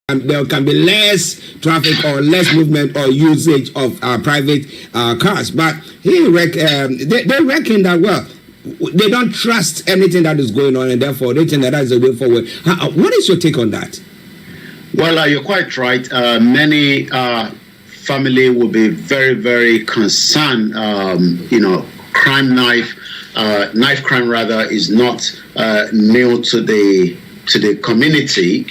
there can be less traffic or less movement or usage of private cars. But they reckon that, well, they don't trust anything that is going on, and therefore they think that is the way forward. What is your take on that? Well, you're quite right. Many family will be very, very concerned. Knife crime rather is not new to the community,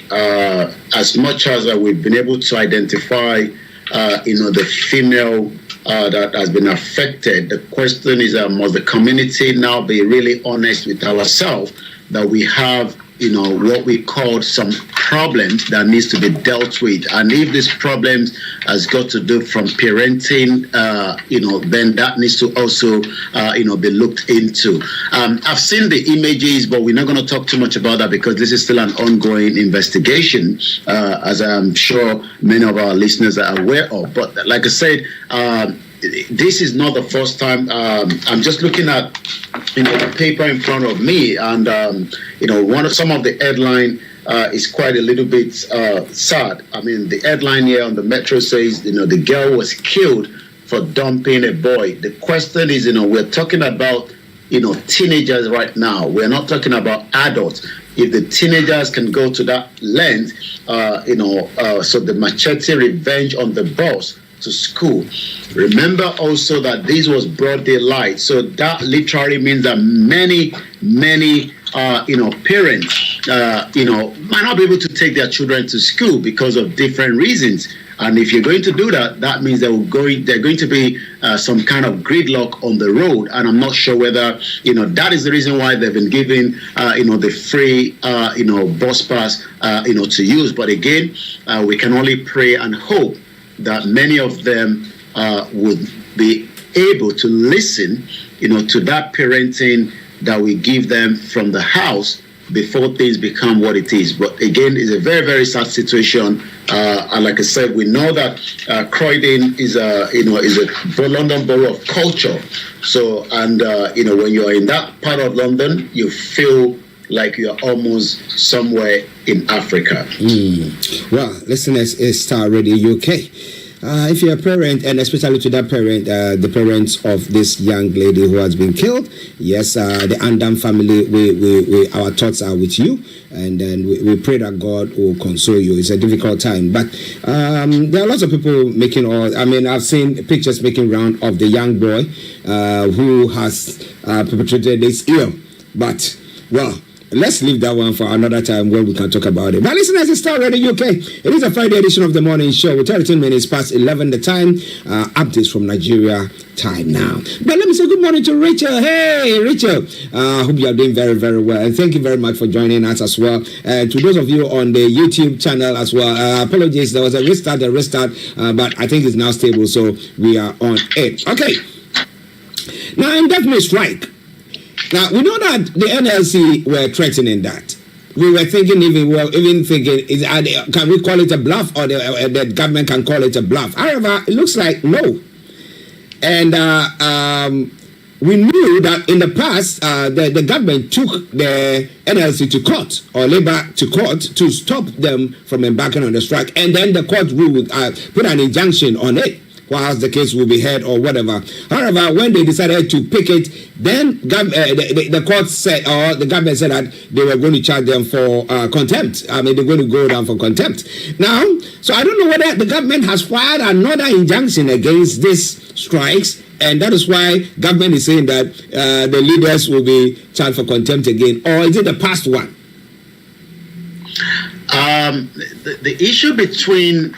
as much as we've been able to identify, the female that has been affected. The question is, must the community now be really honest with ourselves that we have, what we call some problems that needs to be dealt with, and if these problems has got to do from parenting, then that needs to also, be looked into. I've seen the images, but we're not going to talk too much about that because this is still an ongoing investigation, as I'm sure many of our listeners are aware of. But like I said, this is not the first time. I'm just looking at the paper in front of me, and some of the headline is quite a little bit sad. I mean, the headline here on the Metro says, the girl was killed for dumping a boy. The question is, we're talking about teenagers right now. We're not talking about adults. If the teenagers can go to that length, so the machete revenge on the boss to school. Remember also that this was broad daylight, so that literally means that many parents might not be able to take their children to school because of different reasons. And if you're going to do that, that means they're going to be some kind of gridlock on the road. And I'm not sure whether that is the reason why they've been given the free bus pass to use. But again, we can only pray and hope that many of them would be able to listen, to that parenting that we give them from the house before things become what it is. But again, it's a very, very sad situation. And like I said, we know that Croydon is a London borough of culture. So, and when you are in that part of London, you feel like you're almost somewhere in Africa. Well, listeners, it's STARR Radio UK. If you're a parent, and especially to that parent, the parents of this young lady who has been killed, yes, the Andam family, we our thoughts are with you, and then we pray that God will console you. It's a difficult time, but there are lots of people making I've seen pictures making round of the young boy who has perpetrated this ill, but, well, let's leave that one for another time when we can talk about it. But listeners, it's STARR Radio UK. It is a Friday edition of the morning show. We're 13 minutes past 11 the time. Updates from Nigeria time now. But let me say good morning to Rachel. Hey, Rachel. Hope you are doing very, very well. And thank you very much for joining us as well. To those of you on the YouTube channel as well, apologies. There was a restart, but I think it's now stable. So we are on it. Okay. Now, indefinite strike. Now, we know that the NLC were threatening that. We were thinking, can we call it a bluff, or the government can call it a bluff? However, it looks like no. And we knew that in the past, the government took the NLC to court, or Labour to court, to stop them from embarking on the strike. And then the court would put an injunction on it, whilst the case will be heard or whatever. However, when they decided to pick it, then the court said, or the government said that they were going to charge them for contempt. They're going to go down for contempt. Now, so I don't know whether the government has filed another injunction against these strikes, and that is why government is saying that the leaders will be charged for contempt again, or is it the past one? The issue between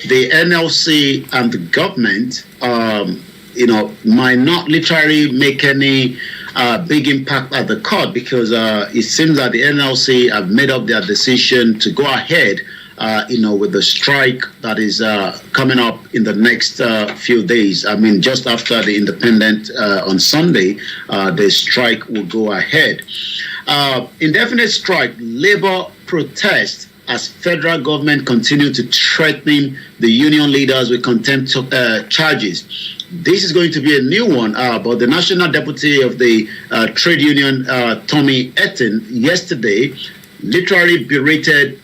the NLC and the government, might not literally make any big impact at the court, because it seems that the NLC have made up their decision to go ahead, with the strike that is coming up in the next few days. Just after the independent on Sunday, the strike will go ahead. Indefinite strike, labor protest, as federal government continue to threaten the union leaders with contempt charges. This is going to be a new one, but the National Deputy of the Trade Union, Tommy Etten, yesterday literally berated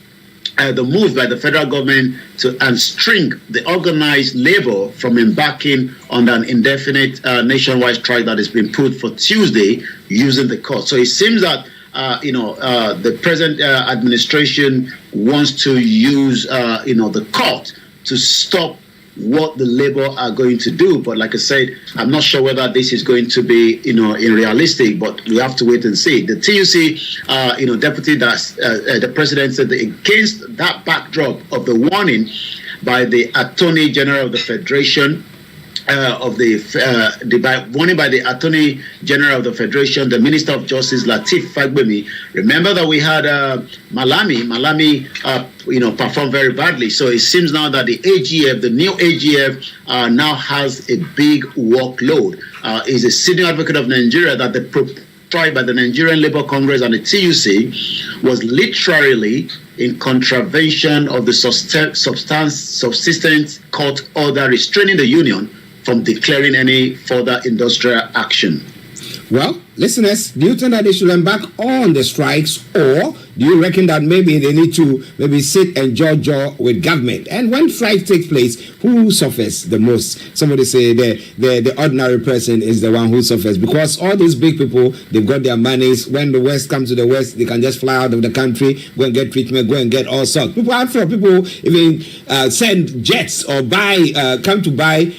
the move by the federal government to unstring the organized labor from embarking on an indefinite nationwide strike that has been put for Tuesday using the court. So it seems that the present administration wants to use the court to stop what the labor are going to do. But like I said, I'm not sure whether this is going to be, realistic, but we have to wait and see. The TUC, deputy, the president said that against that backdrop of the warning by the Attorney General of the Federation, warning by the Attorney General of the Federation, the Minister of Justice, Lateef Fagbemi. Remember that we had Malami, performed very badly. So it seems now that the AGF, the new AGF, now has a big workload. Is a senior advocate of Nigeria that the tried by the Nigerian Labour Congress and the TUC was literally in contravention of the subsistence court order restraining the union from declaring any further industrial action. Well, listeners, do you think that they should embark on the strikes, or do you reckon that maybe they need to sit and jaw with government? And when strike takes place, who suffers the most? Somebody say the ordinary person is the one who suffers, because all these big people, they've got their monies. When the West comes to the West, they can just fly out of the country, go and get treatment, go and get all sorts. People even send jets or come to buy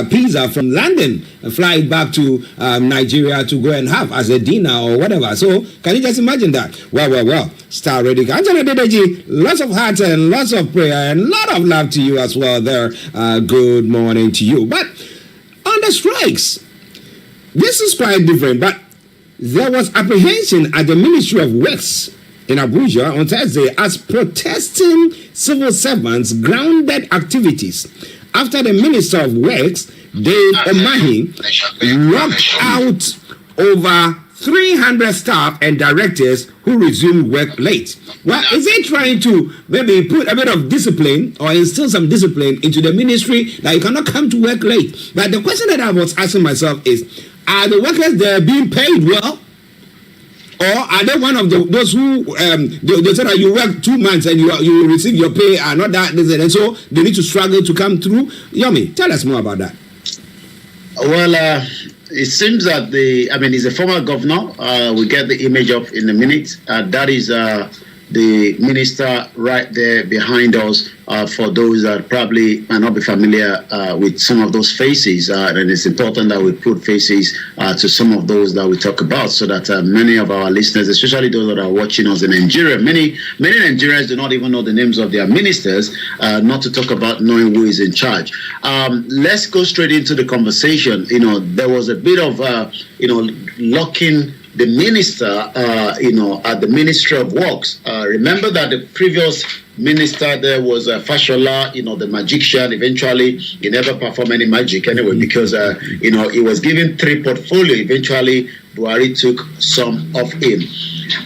pizza from London and fly it back to Nigeria to go and have as a dinner or whatever. So can you just imagine that? Well, Star Radio. Anjana Dedeji, lots of heart and lots of prayer and a lot of love to you as well there. Good morning to you. But on the strikes, this is quite different, but there was apprehension at the Ministry of Works in Abuja on Thursday as protesting civil servants grounded activities after the Minister of Works, Dave Omahi, locked out over 300 staff and directors who resumed work late. Well, is he trying to maybe put a bit of discipline or instill some discipline into the ministry that you cannot come to work late? But the question that I was asking myself is, are the workers there being paid well? Or are they one of those who they said that you work 2 months and you receive your pay and not that, and so they need to struggle to come through? Yomi, tell us more about that. Well, it seems that he's a former governor. We get the image of in a minute. That is the minister right there behind us. For those that probably might not be familiar with some of those faces, and it's important that we put faces to some of those that we talk about, so that many of our listeners, especially those that are watching us in Nigeria, many Nigerians do not even know the names of their ministers, not to talk about knowing who is in charge. Let's go straight into the conversation. There was a bit of locking the minister, at the Ministry of Works. Remember that the previous minister there was Fashola, the magician. Eventually, he never performed any magic anyway, because, he was given 3 portfolio. Eventually, Buhari took some of him.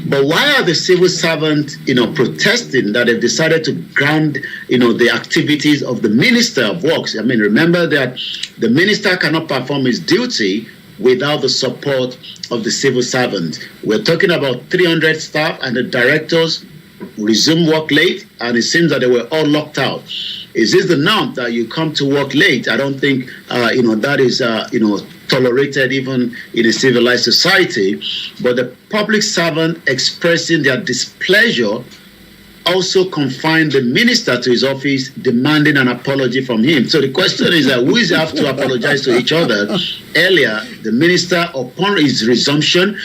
But why are the civil servants, protesting that they've decided to ground, the activities of the Minister of Works? Remember that the minister cannot perform his duty without the support of the civil servant. We're talking about 300 staff, and the directors resumed work late, and it seems that they were all locked out. Is this the norm that you come to work late? I don't think that is tolerated even in a civilized society. But the public servant expressing their displeasure also confined the minister to his office, demanding an apology from him. So the question is, who is have to apologize to each other? Earlier, the minister, upon his resumption,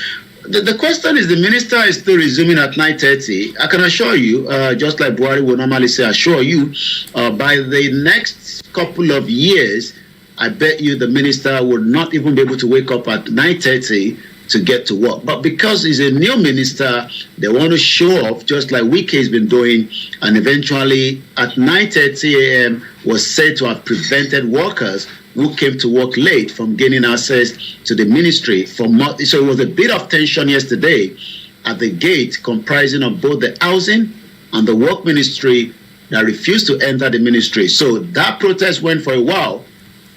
the question is, the minister is still resuming at 9:30. I can assure you, just like Buhari would normally say, assure you, by the next couple of years, I bet you the minister would not even be able to wake up at 9:30 to get to work. But because he's a new minister, they want to show off, just like Wike has been doing, and eventually at 9:30 a.m. was said to have prevented workers who came to work late from gaining access to the ministry. So it was a bit of tension yesterday at the gate, comprising of both the housing and the work ministry that refused to enter the ministry. So that protest went for a while,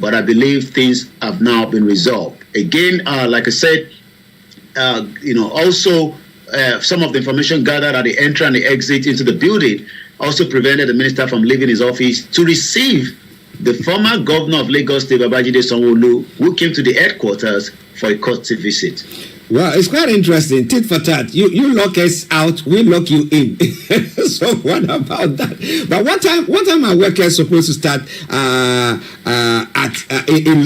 but I believe things have now been resolved. Again, like I said, also some of the information gathered at the entry and the exit into the building also prevented the minister from leaving his office to receive the former governor of Lagos State, Babajide Sanwo-Olu, who came to the headquarters for a courtesy visit. Well, it's quite interesting. Tit for tat. You lock us out, we lock you in. So what about that? But what time are workers supposed to start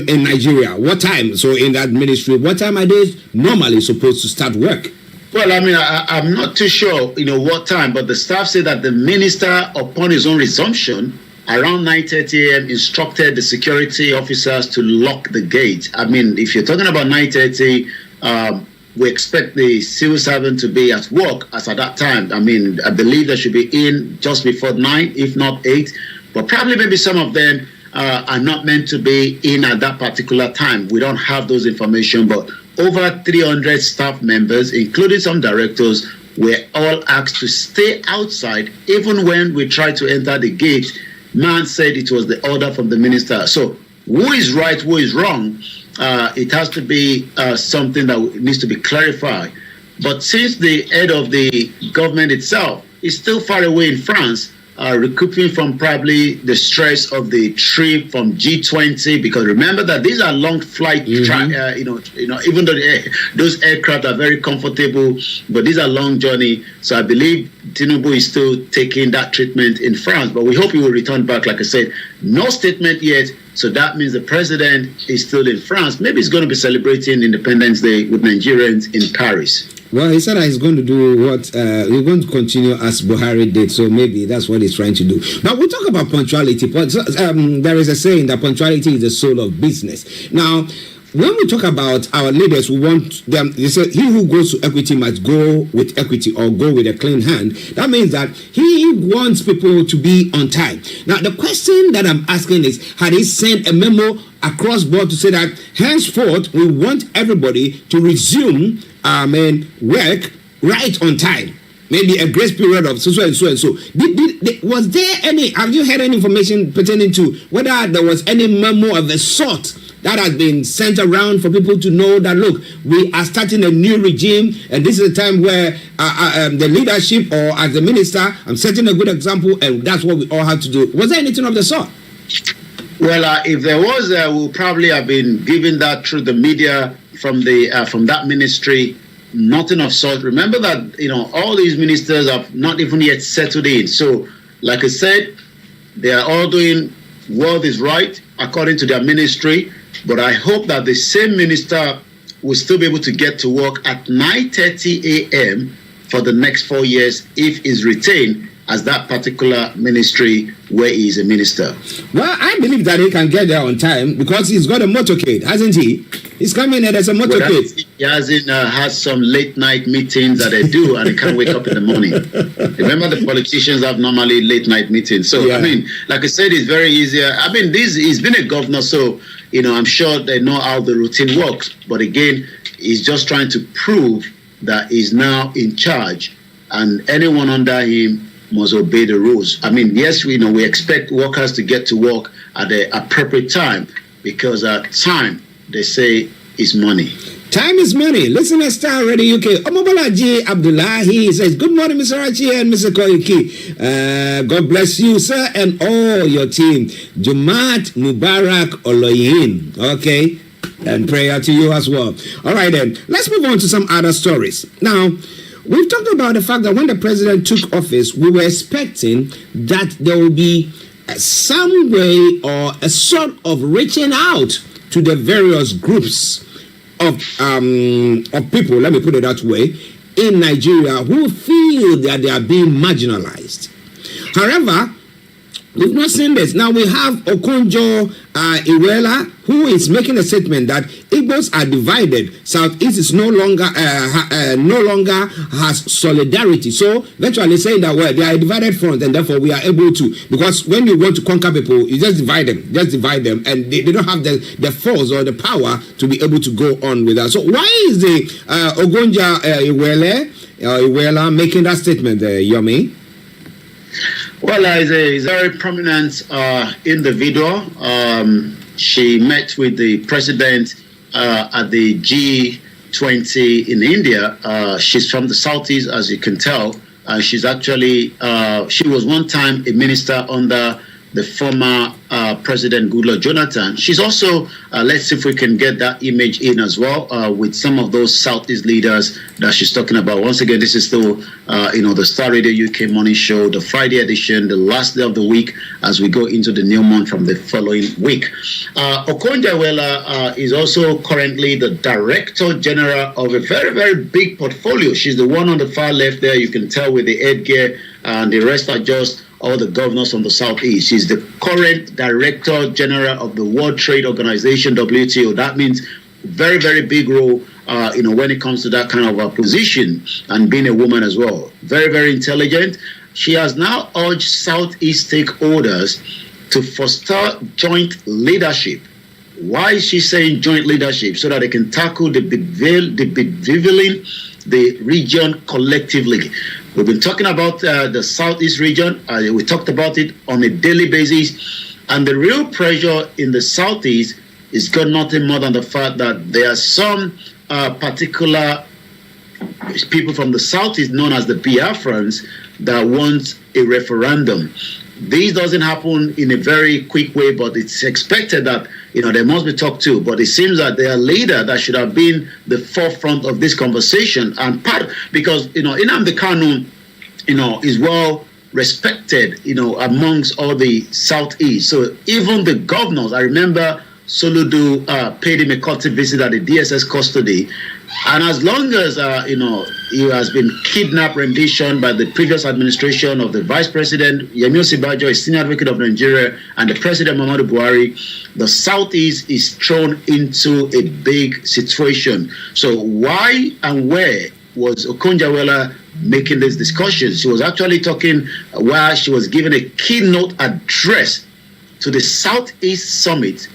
in Nigeria? What time? So in that ministry, what time are they normally supposed to start work? Well, I mean, I'm not too sure, what time, but the staff said that the minister, upon his own resumption, around 9:30 a.m., instructed the security officers to lock the gate. I mean, if you're talking about 9:30, we expect the civil servant to be at work as at that time. I mean, I believe they should be in just before 9, if not 8. But probably maybe some of them are not meant to be in at that particular time. We don't have those information, but over 300 staff members, including some directors, were all asked to stay outside. Even when we tried to enter the gate, man said it was the order from the minister. So who is right, who is wrong? It has to be something that needs to be clarified. But since the head of the government itself is still far away in France, recouping from probably the stress of the trip from G20, because remember that these are long flight, even though those aircraft are very comfortable, but these are long journey. So I believe Tinubu is still taking that treatment in France, but we hope he will return back. Like I said, no statement yet. So that means the president is still in France. Maybe he's going to be celebrating Independence Day with Nigerians in Paris. Well, he said that he's going to do what we're going to continue as Buhari did, so maybe that's what he's trying to do. But we talk about punctuality. But there is a saying that punctuality is the soul of business. Now, when we talk about our leaders, we want them. They say he who goes to equity must go with equity or go with a clean hand. That means that he wants people to be on time. Now, the question that I'm asking is, had he sent a memo across board to say that henceforth we want everybody to resume work right on time? Maybe a grace period of so and so and so. Was there any? Have you heard any information pertaining to whether there was any memo of the sort that has been sent around for people to know that, look, we are starting a new regime, and this is a time where the leadership, or as the minister, I'm setting a good example, and that's what we all have to do. Was there anything of the sort? Well, if there was, we'll probably have been given that through the media from that ministry. Nothing of sort. Remember that all these ministers have not even yet settled in. So, like I said, they are all doing what is right according to their ministry. But I hope that the same minister will still be able to get to work at 9:30 a.m. for the next 4 years if he's retained as that particular ministry where he is a minister. Well, I believe that he can get there on time because he's got a motorcade, hasn't he? He's coming in as a motorcade. He has some late night meetings that they do, and he can't wake up in the morning. Remember, the politicians have normally late night meetings. So, yeah. I mean, like I said, it's very easy. I mean, he's been a governor, so, I'm sure they know how the routine works. But again, he's just trying to prove that he's now in charge, and anyone under him must obey the rules. I mean, yes, we expect workers to get to work at the appropriate time, because time, they say, is money. Time is money. Listen to STARR Radio UK. Omobolaji Abdullahi says, good morning, Mr. Archie and Mr. Koiki. God bless you, sir, and all your team. Jumat Mubarak Oloyin. Okay. And prayer to you as well. All right, then. Let's move on to some other stories. Now, we've talked about the fact that when the president took office, we were expecting that there will be some way or a sort of reaching out to the various groups of people, let me put it that way, in Nigeria who feel that they are being marginalized. However, we've not seen this. Now we have Okonjo Iweala, who is making a statement that Igbos are divided. Southeast is no longer has solidarity. So virtually saying that they are a divided front, and therefore we are able to, because when you want to conquer people, you just divide them, and they don't have the force or the power to be able to go on with that. So why is the Okonjo Iweala making that statement, Yomi? Well, is a very prominent individual. She met with the president at the G20 20 in India. She's from the Southeast, as you can tell. She's actually, she was one time a minister under the former President Goodluck Jonathan. She's also, let's see if we can get that image in as well, with some of those Southeast leaders that she's talking about. Once again, this is still, the Star Radio UK morning show, the Friday edition, the last day of the week, as we go into the new month from the following week. Okonjo-Iweala is also currently the Director General of a very, very big portfolio. She's the one on the far left there. You can tell with the headgear, and the rest are just all the governors from the Southeast. She's the current Director General of the World Trade Organization, WTO. That means very, very big role, when it comes to that kind of a position, and being a woman as well. Very, very intelligent. She has now urged Southeast stakeholders to foster joint leadership. Why is she saying joint leadership? So that they can tackle the bedeviling the region collectively. We've been talking about the Southeast region. We talked about it on a daily basis. And the real pressure in the Southeast is got nothing more than the fact that there are some particular people from the Southeast known as the Biafrans that want a referendum. This doesn't happen in a very quick way, but it's expected that, they must be talked to. But it seems that they are leader that should have been the forefront of this conversation. And because, Nnamdi Kanu, is well respected, amongst all the Southeast. So even the governors, I remember Soludo paid him a courtesy visit at the DSS custody. And as long as, he has been kidnapped, rendition by the previous administration of the Vice President, Yemi Osinbajo, a senior advocate of Nigeria, and the President, Muhammadu Buhari, the Southeast is thrown into a big situation. So why and where was Okonjo-Iweala making this discussion? She was actually talking while she was giving a keynote address to the Southeast Summit,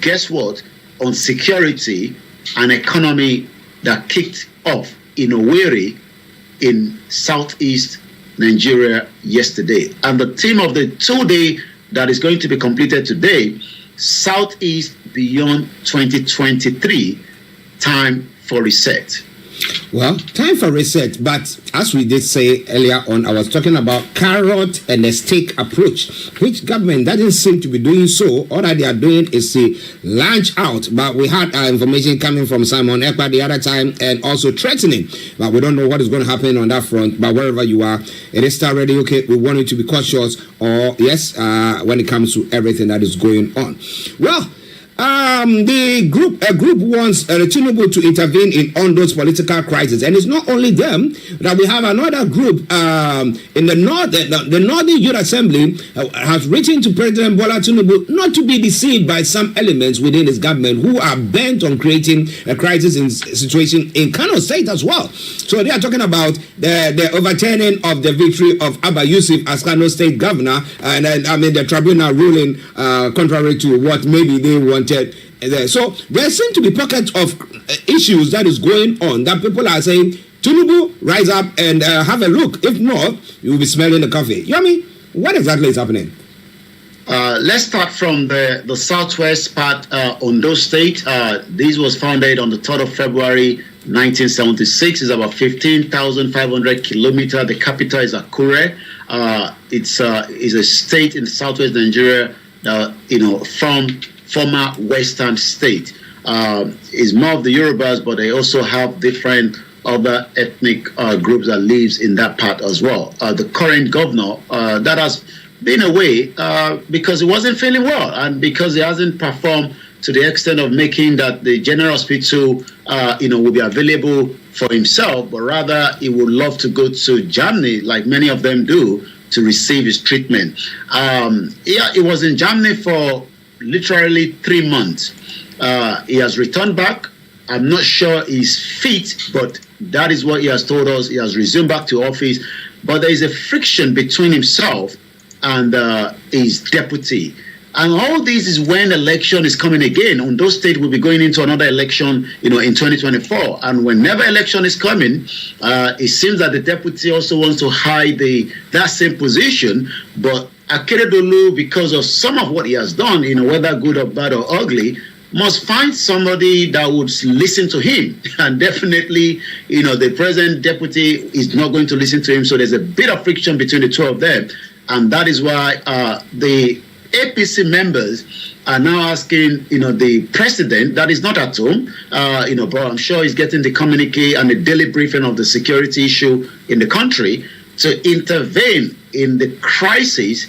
guess what, on security and economy that kicked off in Owerri in Southeast Nigeria yesterday. And the theme of the 2-day that is going to be completed today, Southeast Beyond 2023, time for reset. Well, time for reset, but as we did say earlier on, I was talking about carrot and a stick approach, which government doesn't seem to be doing so. All that they are doing is to launch out, but we had information coming from Simon Ekpa the other time and also threatening, but we don't know what is going to happen on that front. But wherever you are, it is Star Radio. Okay, we want you to be cautious, or yes, when it comes to everything that is going on. Well, the group wants Tinubu to intervene in Ondo's political crisis, and it's not only them. That we have another group in the north. The Northern Youth Assembly has written to President Bola Tinubu not to be deceived by some elements within his government who are bent on creating a crisis situation in Kano State as well. So they are talking about the overturning of the victory of Abba Yusuf as Kano State governor, and the tribunal ruling contrary to what maybe they wanted. So there seem to be pockets of issues that is going on that people are saying, Tinubu, rise up and have a look. If not, you will be smelling the coffee. You know what I mean? What exactly is happening? Let's start from the southwest part, Ondo State. This was founded on the 3rd of February, 1976. It's about 15,500 kilometers. The capital is Akure. It's a state in southwest Nigeria, from former Western state. Is more of the Yorubas, but they also have different other ethnic groups that lives in that part as well. The current governor that has been away because he wasn't feeling well, and because he hasn't performed to the extent of making that the general hospital will be available for himself, but rather he would love to go to Germany, like many of them do, to receive his treatment. He was in Germany for literally 3 months. He has returned back. I'm not sure he's fit, but that is what he has told us. He has resumed back to office, but there is a friction between himself and his deputy. And all this is when election is coming again. Ondo State will be going into another election, in 2024. And whenever election is coming, it seems that the deputy also wants to hide that same position. But Akeredolu, because of some of what he has done, whether good or bad or ugly, must find somebody that would listen to him. And definitely, the present deputy is not going to listen to him. So there's a bit of friction between the two of them. And that is why the APC members are now asking, the president that is not at home, but I'm sure he's getting the communique and the daily briefing of the security issue in the country to intervene in the crisis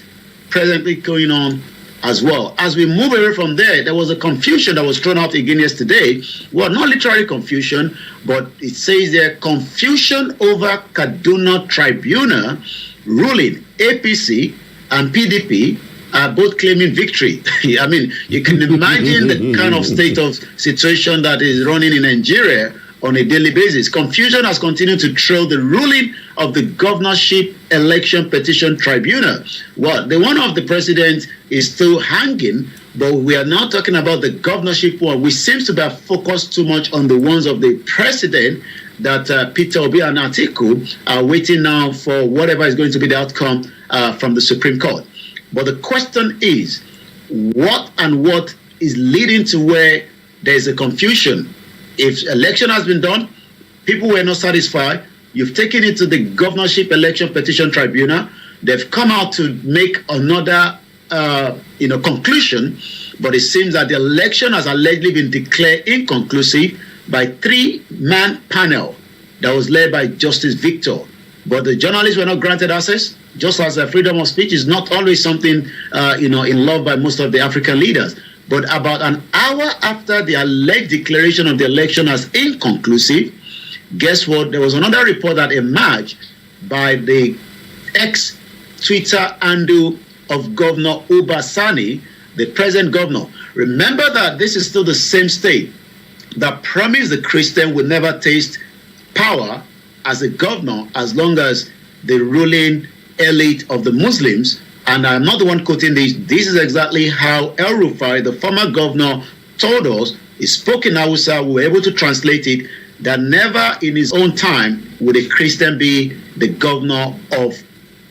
presently going on as well. As we move away from there was a confusion that was thrown out again yesterday. Well, not literally confusion, but it says there confusion over Kaduna Tribunal ruling. APC and PDP are both claiming victory. I mean, you can imagine the kind of state of situation that is running in Nigeria on a daily basis. Confusion has continued to trail the ruling of the Governorship Election Petition Tribunal. Well, the one of the president is still hanging, but we are now talking about the governorship one, which seems to be focused too much on the ones of the president, that Peter Obi and Atiku are waiting now for whatever is going to be the outcome from the Supreme Court. But the question is, what is leading to where there's a confusion? If election has been done, people were not satisfied, you've taken it to the Governorship Election Petition Tribunal, they've come out to make another conclusion, but it seems that the election has allegedly been declared inconclusive by 3-man panel that was led by Justice Victor. But the journalists were not granted access, just as freedom of speech is not always something in love by most of the African leaders. But about an hour after the alleged declaration of the election as inconclusive, guess what? There was another report that emerged by the ex-Twitter handle of Governor Uba Sani, the present governor. Remember that this is still the same state that promised the Christian would never taste power as a governor as long as the ruling elite of the Muslims, and I'm not the one quoting this, this is exactly how El Rufai, the former governor, told us. He spoke in Hausa, we were able to translate it, that never in his own time would a Christian be the governor of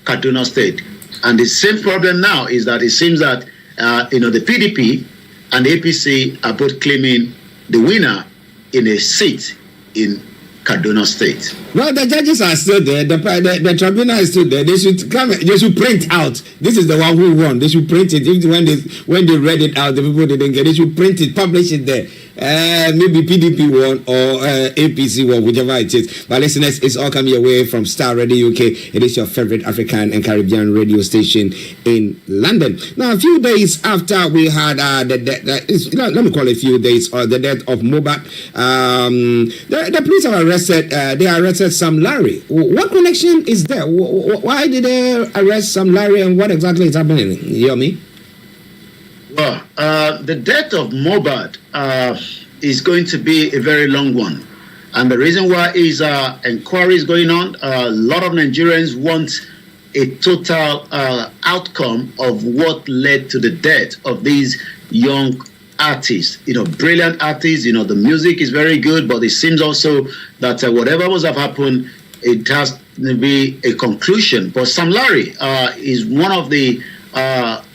Kaduna State. And the same problem now is that it seems that the PDP and the APC are both claiming the winner in a seat in Kaduna State. Well, the judges are still there. The tribunal is still there. They should come. They should print out. This is the one who won. They should print it. If when they read it out, the people didn't get it. They should print it, publish it there. Maybe PDP won or APC won, whichever it is. But listeners, it's all coming your way from STARR Radio UK. It is your favorite African and Caribbean radio station in London. Now, a few days after we had let me call it a few days, the death of Mobad, the police have arrested. They arrested Sam Larry. What connection is there? Why did they arrest Sam Larry, and what exactly is happening? Yomi? Well, the death of Mobad is going to be a very long one. And the reason why is inquiries going on. A lot of Nigerians want a total outcome of what led to the death of these young artists. Brilliant artists. The music is very good, but it seems also that whatever was have happened, it has to be a conclusion. But Sam Larry is one of the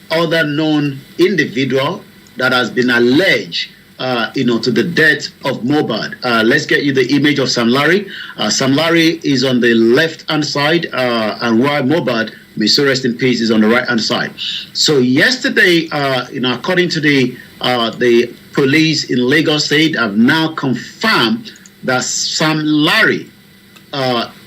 other known individual that has been alleged, to the death of Mobad. Let's get you the image of Sam Larry. Sam Larry is on the left-hand side, and while Mobad, may so rest in peace, is on the right-hand side. So yesterday, according to the police in Lagos State, have now confirmed that Sam Larry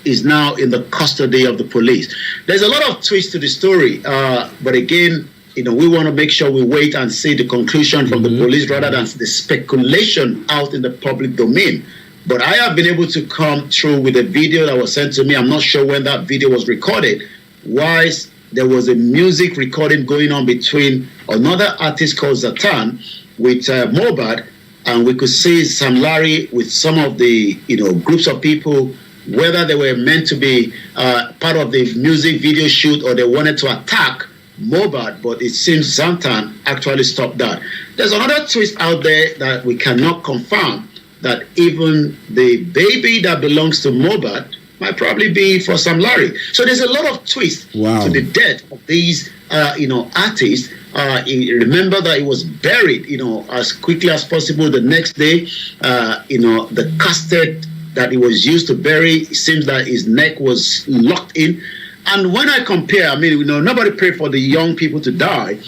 is now in the custody of the police. There's a lot of twists to the story, but again, we want to make sure we wait and see the conclusion from the police rather than the speculation out in the public domain. But I have been able to come through with a video that was sent to me. I'm not sure when that video was recorded. Whilst there was a music recording going on between another artist called Zatan with Mobad, and we could see Sam Larry with some of the groups of people, whether they were meant to be part of the music video shoot or they wanted to attack Mobad, but it seems Zatan actually stopped that. There's another twist out there that we cannot confirm, that even the baby that belongs to Mobad might probably be for Sam Larry. So there's a lot of twist to the death of these artists, Remember that he was buried, as quickly as possible the next day. The casket that he was used to bury, it seems that his neck was locked in. And when I compare, nobody prayed for the young people to die.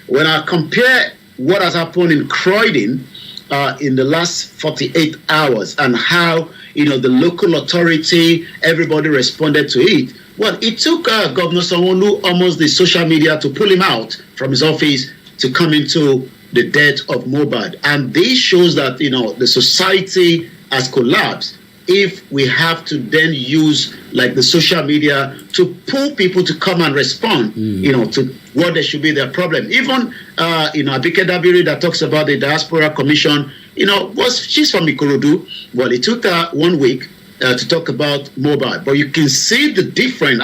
When I compare what has happened in Croydon in the last 48 hours and how, the local authority, everybody responded to it, well, it took Governor Sanwo-Olu almost the social media to pull him out from his office to come into the death of Mobad. And this shows that, the society has collapsed if we have to then use like the social media to pull people to come and respond, to what there should be their problem. Even, Abike Dabiri that talks about the Diaspora Commission, she's from Ikorodu. Well, it took her 1 week to talk about Mobad, but you can see the difference.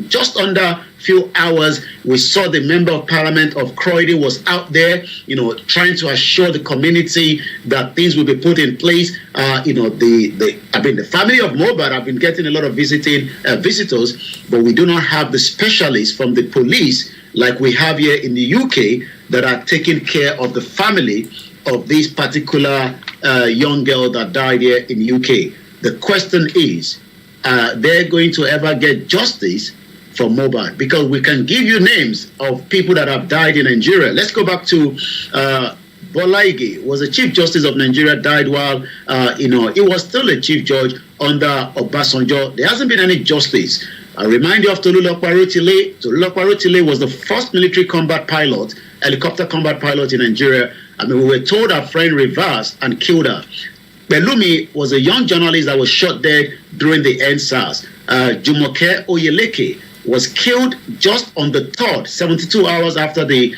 Just under a few hours, we saw the member of parliament of Croydon was out there, trying to assure the community that things will be put in place. The family of Mobad have been getting a lot of visitors, but we do not have the specialists from the police like we have here in the UK that are taking care of the family of this particular young girl that died here in the UK. The question is, they're going to ever get justice for Mobad? Because we can give you names of people that have died in Nigeria. Let's go back to Bolaige, was a Chief Justice of Nigeria, died while, he was still a Chief Judge under Obasanjo. There hasn't been any justice. I remind you of Tolulokpa Rotile. Tolulokpa Rotile was the first military combat pilot, helicopter combat pilot in Nigeria. We were told our friend reversed and killed her. Belumi was a young journalist that was shot dead during the EndSARS. Jumoke Oyeleke was killed just on the 3rd, 72 hours after the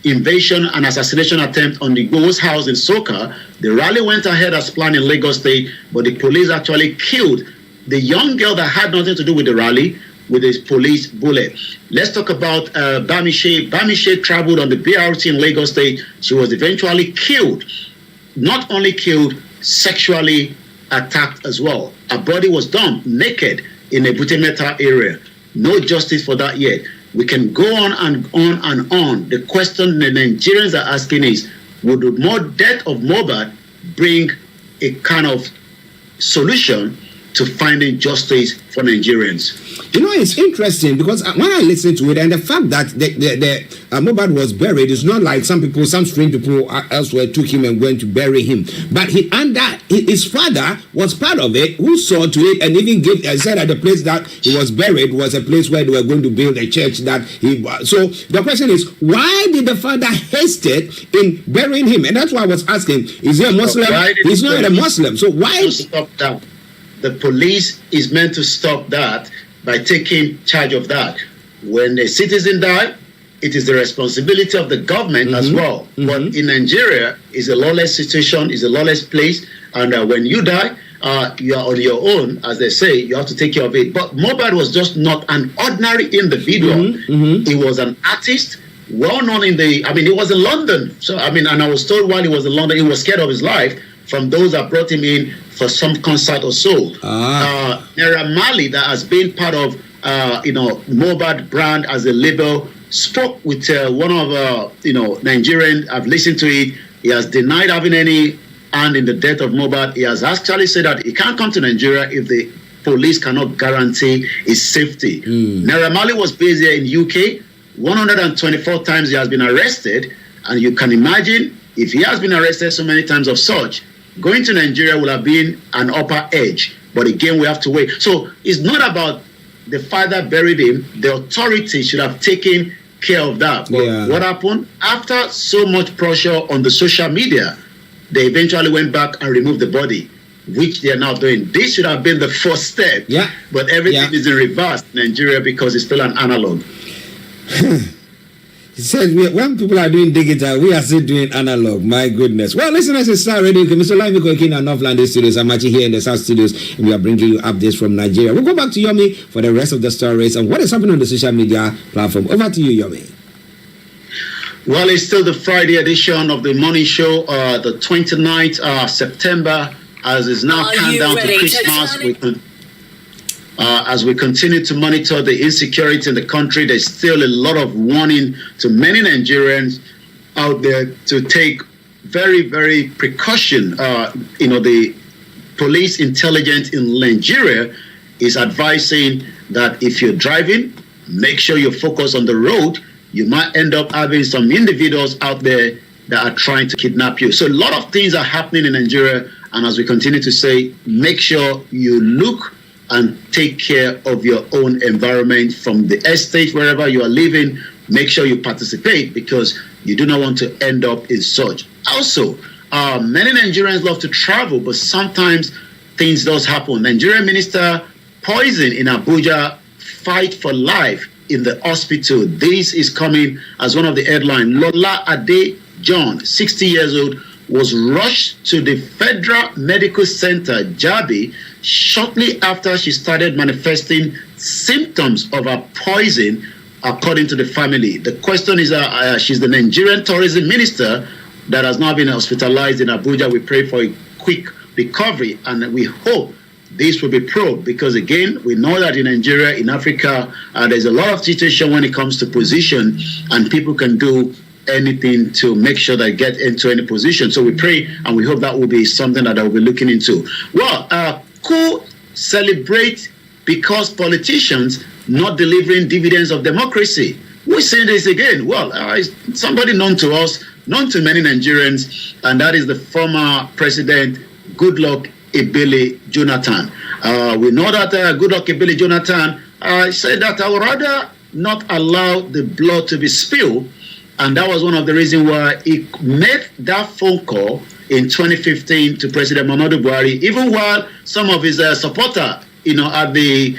invasion and assassination attempt on the Igboho's house in Soka. The rally went ahead as planned in Lagos State, but the police actually killed the young girl that had nothing to do with the rally with a police bullet. Let's talk about Bamishe. Bamishe traveled on the BRT in Lagos State. She was eventually killed. Not only killed, sexually attacked as well. Her body was dumped naked in a Butemeta area. No justice for that yet. We can go on and on and on. The question the Nigerians are asking is, would the more death of Mobad bring a kind of solution to finding justice for Nigerians? It's interesting because when I listen to it, and the fact that the Mobad was buried, it's not like some strange people elsewhere took him and went to bury him. But his father was part of it, who saw to it and even said that the place that he was buried was a place where they were going to build a church So the question is, why did the father hesitate in burying him? And that's why I was asking, is he a Muslim? He's not a Muslim. So why stop that? The police is meant to stop that by taking charge of that. When a citizen dies, it is the responsibility of the government as well. But in Nigeria, it's a lawless situation, it's a lawless place, and when you die, you are on your own, as they say, you have to take care of it. But Mobad was just not an ordinary individual. He was an artist, well known he was in London. So, and I was told while he was in London, he was scared of his life from those that brought him in for some concert or so. Naira Marley, that has been part of, Mobad brand as a label, spoke with one of, Nigerian. I've listened to it. He has denied having any hand in the death of Mobad. He has actually said that he can't come to Nigeria if the police cannot guarantee his safety. Naira Marley was based here in UK. 124 times he has been arrested. And you can imagine, if he has been arrested so many times of such, going to Nigeria will have been an upper edge. But again, we have to wait. So it's not about the father buried him. The authorities should have taken care of that. But what happened? After so much pressure on the social media, they eventually went back and removed the body, which they are now doing. This should have been the first step. But everything is in reverse in Nigeria because it's still an analog. He said, when people are doing digital, we are still doing analog. My goodness. Well, listeners, it's STARR Radio. Mr. Live in Northland Studios. I'm actually here in the South Studios, and we are bringing you updates from Nigeria. We'll go back to Yomi for the rest of the stories and what is happening on the social media platform. Over to you, Yomi. Well, it's still the Friday edition of the morning show, the 29th September, as is now countdown to Christmas. As we continue to monitor the insecurity in the country, there's still a lot of warning to many Nigerians out there to take very, very precaution. The police intelligence in Nigeria is advising that if you're driving, make sure you focus on the road. You might end up having some individuals out there that are trying to kidnap you. So a lot of things are happening in Nigeria. And as we continue to say, make sure you look and take care of your own environment from the estate, wherever you are living. Make sure you participate, because you do not want to end up in such. Also, many Nigerians love to travel, but sometimes things does happen. Nigerian minister poisoned in Abuja, fight for life in the hospital. This is coming as one of the headlines. Lola Ade John, 60 years old, was rushed to the Federal Medical Center, Jabi, shortly after she started manifesting symptoms of a poison, according to the family. The question is, she's the Nigerian tourism minister that has now been hospitalized in Abuja. We pray for a quick recovery, and we hope this will be probed, because again, we know that in Nigeria, in Africa, there's a lot of situation when it comes to position, and people can do anything to make sure they get into any position. So we pray and we hope that will be something that I will be looking into. Well, coup celebrate because politicians not delivering dividends of democracy. We're saying this again. Well, somebody known to us, known to many Nigerians, and that is the former president, Goodluck Ebele Jonathan. We know that Goodluck Ebele Jonathan said that I would rather not allow the blood to be spilled, and that was one of the reasons why he made that phone call in 2015 to President Muhammadu Buhari, even while some of his supporters, at the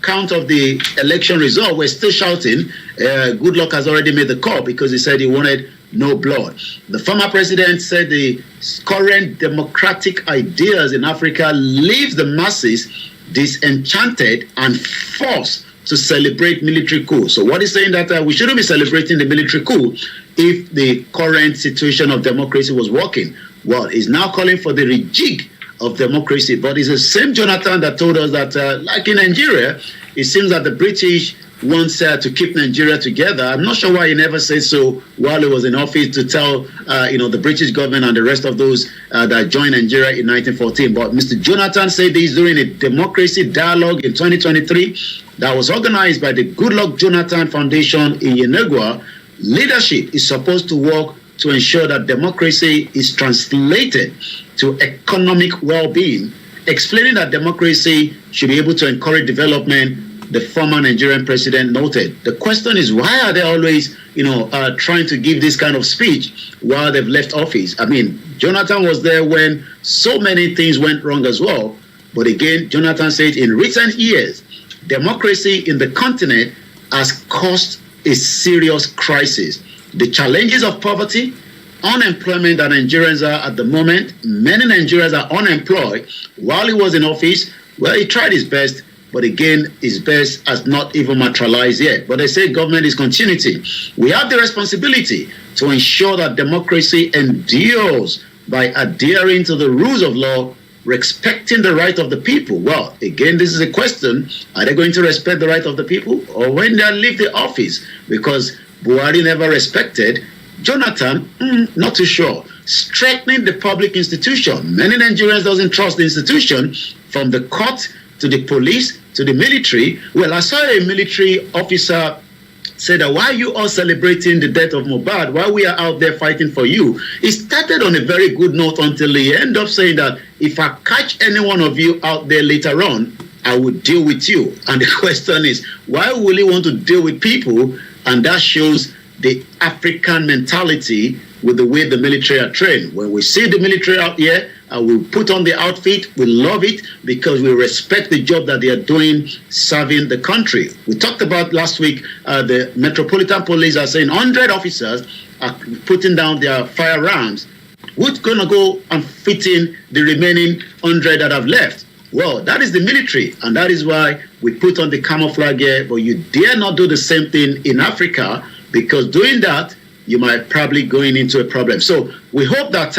count of the election result, were still shouting, Goodluck has already made the call, because he said he wanted no blood. The former president said the current democratic ideas in Africa leave the masses disenchanted and forced to celebrate military coup. So what he's saying that we shouldn't be celebrating the military coup if the current situation of democracy was working. Well, he's now calling for the rejig of democracy, but it's the same Jonathan that told us that, like in Nigeria, it seems that the British wants to keep Nigeria together. I'm not sure why he never said so while he was in office, to tell the British government and the rest of those that joined Nigeria in 1914. But Mr. Jonathan said this during a democracy dialogue in 2023 that was organized by the Goodluck Jonathan Foundation in Yenagua. Leadership is supposed to work to ensure that democracy is translated to economic well-being, explaining that democracy should be able to encourage development. The former Nigerian president noted. The question is, why are they always, trying to give this kind of speech while they've left office? I mean, Jonathan was there when so many things went wrong as well. But again, Jonathan said in recent years, democracy in the continent has caused a serious crisis. The challenges of poverty, unemployment that Nigerians are at the moment, many Nigerians are unemployed. While he was in office, well, he tried his best. But again, his best has not even materialized yet. But they say government is continuity. We have the responsibility to ensure that democracy endures by adhering to the rules of law, respecting the right of the people. Well, again, this is a question. Are they going to respect the right of the people? Or when they leave the office? Because Buhari never respected. Jonathan, not too sure. Strengthening the public institution. Many Nigerians doesn't trust the institution, from the court to the police, to the military. Well, I saw a military officer say that, why are you all celebrating the death of Mobad while we are out there fighting for you? It started on a very good note until he ended up saying that if I catch any one of you out there later on, I will deal with you. And the question is, why will he want to deal with people? And that shows the African mentality with the way the military are trained. When we see the military out here, we put on the outfit, we love it because we respect the job that they are doing serving the country. We talked about last week, the Metropolitan Police are saying 100 officers are putting down their firearms. Who's going to go and fit in the remaining 100 that have left? Well, that is the military, and that is why we put on the camouflage here, but you dare not do the same thing in Africa, because doing that, you might probably going into a problem. So we hope that,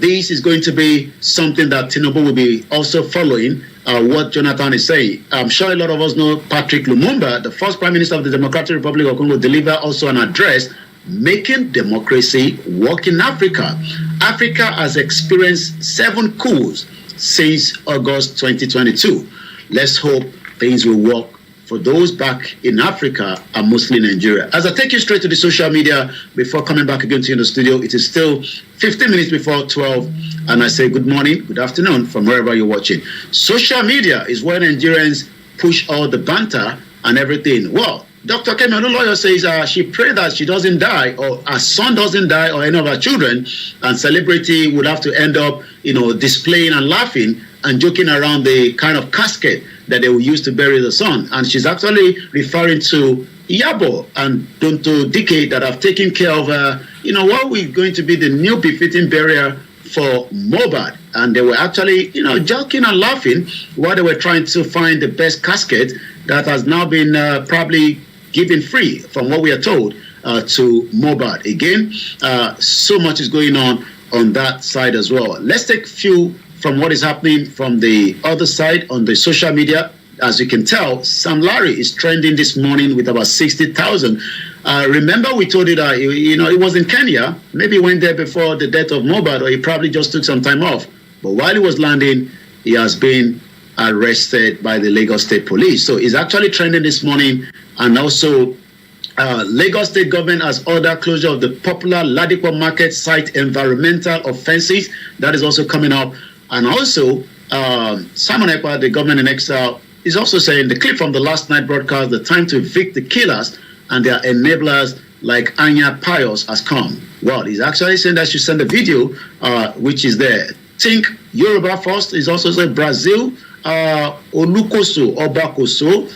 this is going to be something that Tinubu will be also following what Jonathan is saying. I'm sure a lot of us know Patrick Lumumba, the first Prime Minister of the Democratic Republic of Congo, delivered also an address making democracy work in Africa. Africa has experienced 7 coups since August 2022. Let's hope things will work for those back in Africa and mostly Nigeria. As I take you straight to the social media before coming back again to you in the studio, it is still 15 minutes before 12, and I say good morning, good afternoon from wherever you're watching. Social media is where Nigerians push all the banter and everything. Well, Dr. Kemi, the lawyer, says she prayed that she doesn't die, or her son doesn't die, or any of her children, and celebrity would have to end up, displaying and laughing and joking around the kind of casket that they will use to bury the son. And she's actually referring to Yabo and Donto Dike that have taken care of, what we're going to be the new befitting burial for Mobad. And they were actually, joking and laughing while they were trying to find the best casket that has now been probably given free, from what we are told, to Mobad. Again, so much is going on that side as well. Let's take a few from what is happening from the other side on the social media. As you can tell, Sam Larry is trending this morning with about 60,000. Remember, we told you that it was in Kenya. Maybe he went there before the death of Mobad, or he probably just took some time off. But while he was landing, he has been arrested by the Lagos State Police. So he's actually trending this morning. And also, Lagos State government has ordered closure of the popular Ladipo Market site environmental offenses. That is also coming up. And also, Simon Ekpa, the government in exile, is also saying the clip from the last night broadcast, the time to evict the killers and their enablers like Anya Pius has come. Well, he's actually saying that she send a video, which is there. Think Yoruba first. Is also saying Brazil, Olukoso, Obakoso,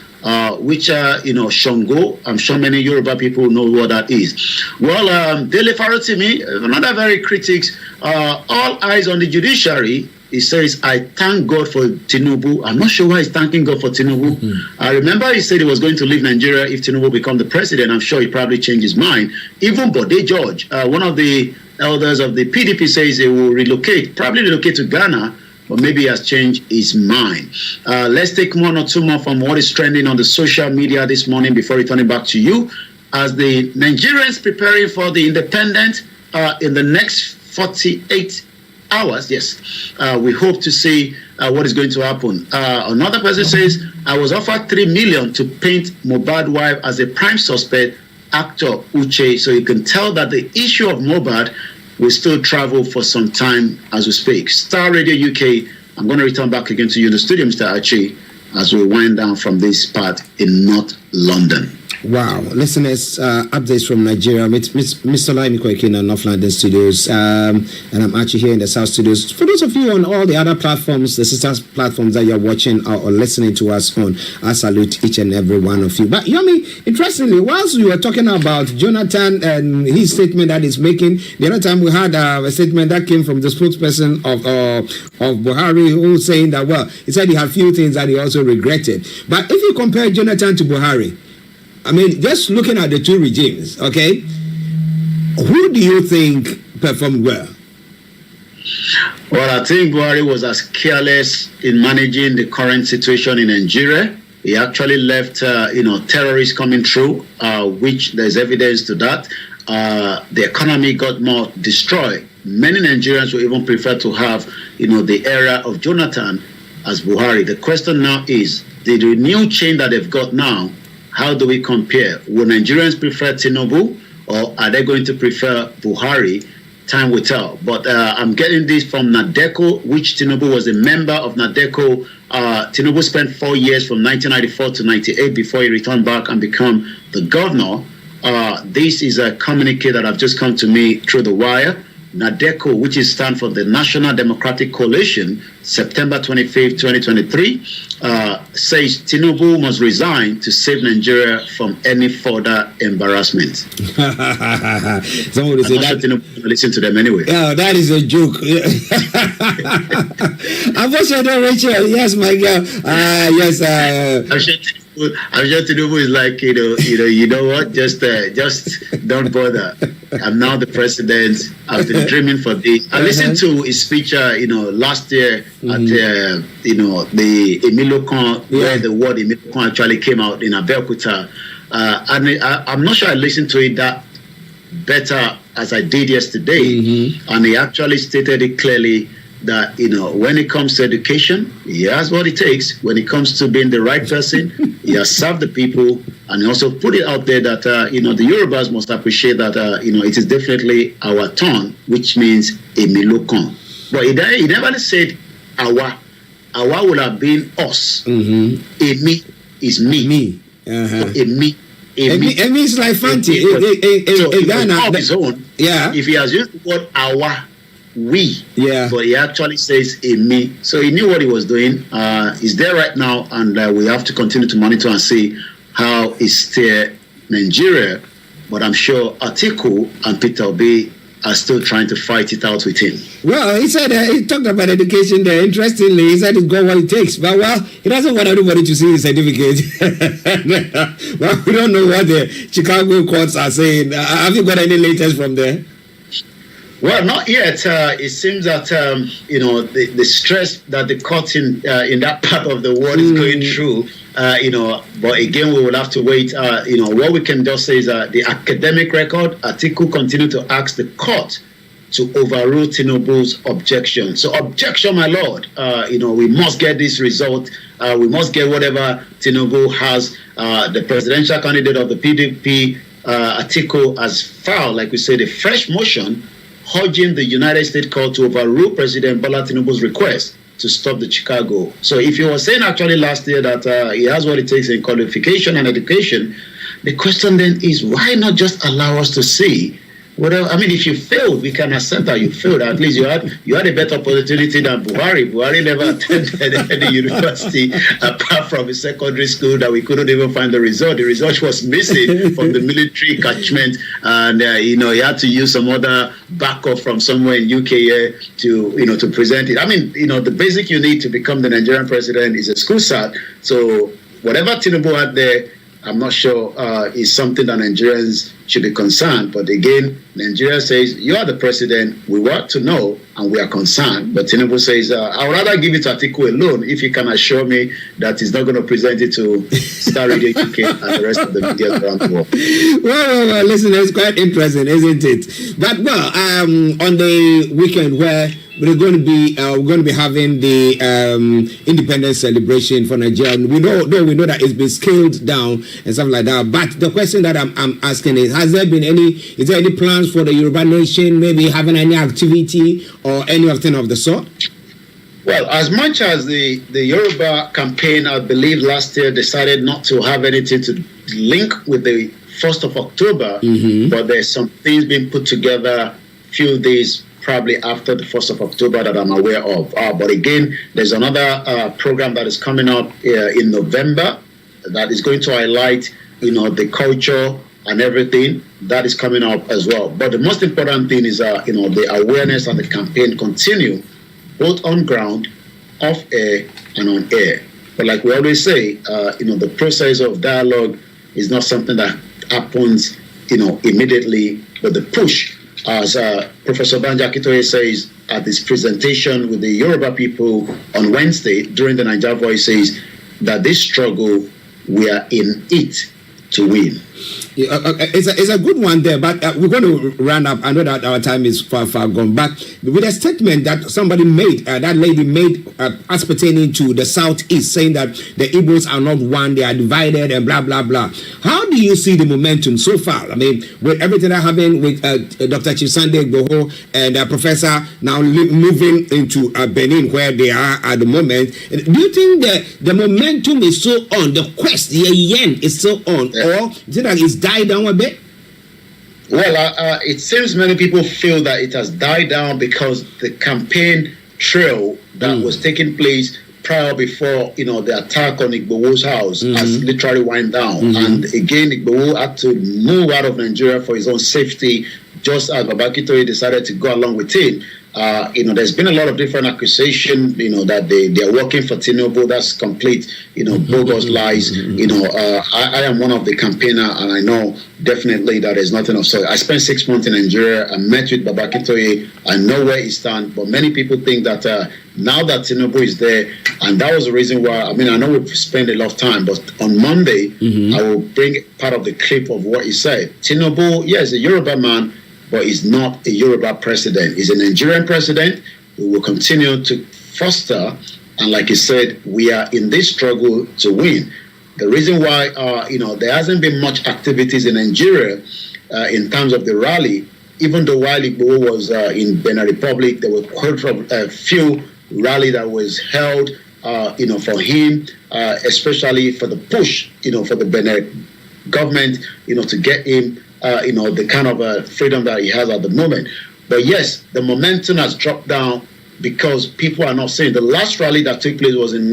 which Shango. I'm sure many Yoruba people know what that is. Well, Dele Farotimi, another very critics, all eyes on the judiciary. He says, I thank God for Tinubu. I'm not sure why he's thanking God for Tinubu. I remember he said he was going to leave Nigeria if Tinubu become the president. I'm sure he probably changed his mind. Even Bode George, one of the elders of the PDP, says he will probably relocate to Ghana, but maybe he has changed his mind. Let's take 1 or 2 more from what is trending on the social media this morning before returning back to you. As the Nigerians preparing for the independent in the next 48 hours, yes, we hope to see what is going to happen. Another person says, I was offered 3 million to paint Mobad wife as a prime suspect, actor Uche. So you can tell that the issue of Mobad will still travel for some time as we speak. Star Radio UK, I'm going to return back again to you in the studio, Mr. Archie, as we wind down from this part in North London. Wow, listeners, updates from Nigeria. Mr. Lai Mikoikin in North London studios, and I'm actually here in the South studios. For those of you on all the other platforms, the sister platforms that you're watching or listening to us on, I salute each and every one of you. But Yomi, interestingly, whilst we were talking about Jonathan and his statement that he's making, the other time we had a statement that came from the spokesperson of Buhari, who was saying that, well, he said he had few things that he also regretted. But if you compare Jonathan to Buhari, I mean, just looking at the two regimes, okay, who do you think performed well? Well, I think Buhari was as careless in managing the current situation in Nigeria. He actually left, terrorists coming through, which there's evidence to that. The economy got more destroyed. Many Nigerians would even prefer to have, the era of Jonathan as Buhari. The question now is, the new change that they've got now, how do we compare? Will Nigerians prefer Tinubu, or are they going to prefer Buhari? Time will tell. But I'm getting this from NADECO, which Tinubu was a member of NADECO. Tinubu spent 4 years from 1994 to 98 before he returned back and became the governor. This is a communique that have just come to me through the wire. NADECO, which is stand for the National Democratic Coalition, September 25th, 2023, says Tinubu must resign to save Nigeria from any further embarrassment. Somebody say that. Tinubu listen to them anyway. Yeah, that is a joke. Unfortunately, Rachel, yes, my girl. Yes. Tinubu is like, you know what? Just don't bother. I'm now the president. I've been dreaming for this. I listened to his speech, last year at, the Emilokan, where the word Emilokan actually came out in Abeokuta. And I'm not sure I listened to it that better as I did yesterday. And he actually stated it clearly that, when it comes to education, he has what it takes. When it comes to being the right person, he has served the people, and he also put it out there that, the Yorubas must appreciate that, it is definitely our turn, which means Emilokan. But he never said our. Our would have been us. Emi is me. So Emi is like Fanti. His own. Yeah. If he has used the word our, we. Yeah. But he actually says me. So he knew what he was doing. He's there right now, and we have to continue to monitor and see how he steer Nigeria. But I'm sure Atiku and Peter Obi are still trying to fight it out with him. Well, he said he talked about education there. Interestingly, he said it's got what it takes. But he doesn't want everybody to see his certificate. Well, we don't know what the Chicago courts are saying. Have you got any latest from there? Well, not yet. It seems that the stress that the court in that part of the world is going through. But again, we will have to wait. What we can just say is the academic record. Atiku continue to ask the court to overrule Tinubu's objection. So, objection, my lord. We must get this result. We must get whatever Tinubu has. The presidential candidate of the PDP, Atiku, has filed, like we said, a fresh motion urging the United States court to overrule President Bola Tinubu's request to stop the Chicago. So if you were saying actually last year that he has what it takes in qualification and education, the question then is, why not just allow us to see whatever? I mean, if you failed, we can accept that you failed. At least you had a better opportunity than Buhari. Buhari never attended any university apart from a secondary school that we couldn't even find the result. The result was missing from the military catchment, and he had to use some other backup from somewhere in UK to present it. I mean, the basic you need to become the Nigerian president is a school cert. So whatever Tinubu had there, I'm not sure is something that Nigerians should be concerned. But again, Nigeria says, you are the president. We want to know, and we are concerned. But Tinubu says, I would rather give it to Atiku alone if you can assure me that he's not going to present it to Star Radio UK and the rest of the media around the world. Well, listen, it's quite interesting, isn't it? But, on the weekend where we're going to be having the independence celebration for Nigeria. We know that it's been scaled down and stuff like that. But the question that I'm asking is there any plans for the Yoruba nation, maybe having any activity or anything of the sort? Well, as much as the Yoruba campaign, I believe last year decided not to have anything to link with the 1st of October, but there's some things being put together few days probably after the 1st of October that I'm aware of. But again, there's another program that is coming up in November that is going to highlight, the culture and everything that is coming up as well. But the most important thing is, the awareness and the campaign continue, both on ground, off air, and on air. But like we always say, the process of dialogue is not something that happens, immediately, but the push, as Professor Banja Akitoye says at his presentation with the Yoruba people on Wednesday during the Niger Voices, that this struggle, we are in it to win. It's a good one there, but we're going to run up. I know that our time is far gone back. With a statement that somebody made, that lady made, as pertaining to the Southeast, saying that the Igbos are not one, they are divided and blah, blah, blah. How do you see the momentum so far? I mean, with everything that happened with Dr. Chisande IGBOHO and Professor now moving into Benin, where they are at the moment, do you think that the momentum is still on, the quest, the yen is still on, or is it that it's died down a bit? Well, it seems many people feel that it has died down because the campaign trail that was taking place prior before, the attack on IGBOHO's house has literally wind down. And again, IGBOHO had to move out of Nigeria for his own safety, just as Babakitoye decided to go along with him. There's been a lot of different accusations, that they are working for Tinubu. That's complete, bogus lies. I am one of the campaigner, and I know definitely that there's nothing of so. I spent 6 months in Nigeria. I met with Baba Akintoye. I know where he stands, but many people think that now that Tinubu is there, and that was the reason why. I know we've spent a lot of time, but on Monday, I will bring part of the clip of what he said. Tinubu, yes, a Yoruba man, but he's not a Yoruba president. He's a Nigerian president. We will continue to foster, and like he said, we are in this struggle to win. The reason why, there hasn't been much activities in Nigeria in terms of the rally, even though while IGBOHO was in Benin Republic, there were quite a few rally that was held, for him, especially for the push, for the Benin government, to get him, the kind of freedom that he has at the moment. But yes, the momentum has dropped down because people are not saying. The last rally that took place was in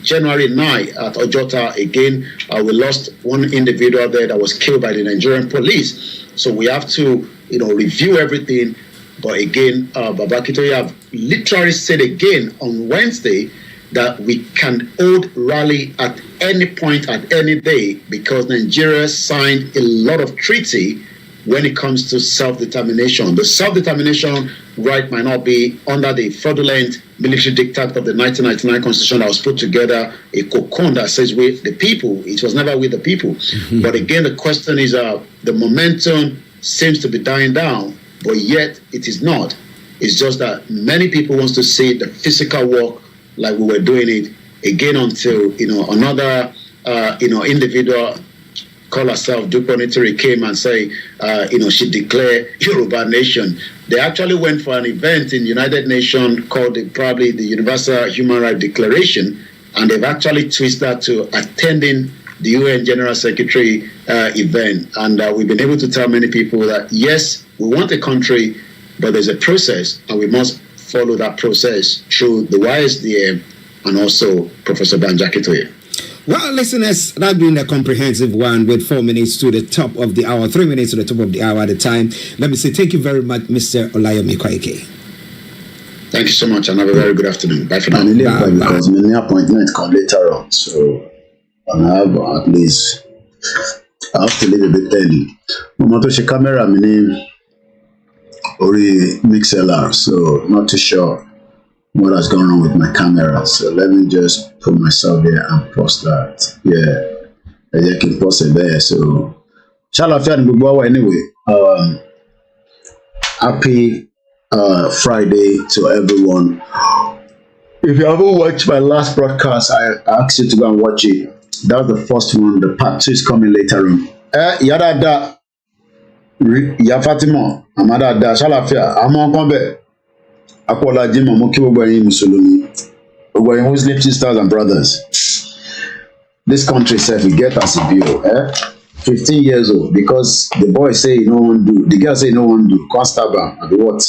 January 9 at Ojota. Again, we lost one individual there that was killed by the Nigerian police. So we have to, review everything. But again, Baba Akintoye have literally said again on Wednesday that we can hold rally at any point, at any day, because Nigeria signed a lot of treaty when it comes to self-determination. The self-determination right might not be under the fraudulent military diktat of the 1999 constitution that was put together, a cocoon that says with the people. It was never with the people. But again, the question is the momentum seems to be dying down, but yet it is not. It's just that many people want to see the physical work like we were doing it again until another individual call herself Duponitiri came and say she declared Yoruba nation. They actually went for an event in United Nations called probably the Universal Human Rights Declaration, and they've actually twisted that to attending the UN General Secretary event. And we've been able to tell many people that yes, we want a country, but there's a process, and we must follow that process through the YSDM and also Professor Banji Akintoye. Well, listeners, that's been a comprehensive one with 4 minutes to the top of the hour, 3 minutes to the top of the hour at a time. Let me say thank you very much, Mr. Olayomi Koike. Thank you so much, and have a very good afternoon. Bye for now. Because many appointments come later on, so I have at least I have to leave a bit early. Momoto camera mini Ori MixLR, so not too sure what has gone on with my camera. So let me just put myself there and post that. Yeah, I can post it there. So anyway, happy Friday to everyone. If you haven't watched my last broadcast, I asked you to go and watch it. That was the first one. The part 2 is coming later on. Yada Ya Fatima, Amada da Shalafia, Amon Combe, Akola Jim, Mokiwa Musulumi, Muslim sisters and brothers. This country self we get as a view, 15 years old, because the boy say no one do, the girl say no one do, constable, and what?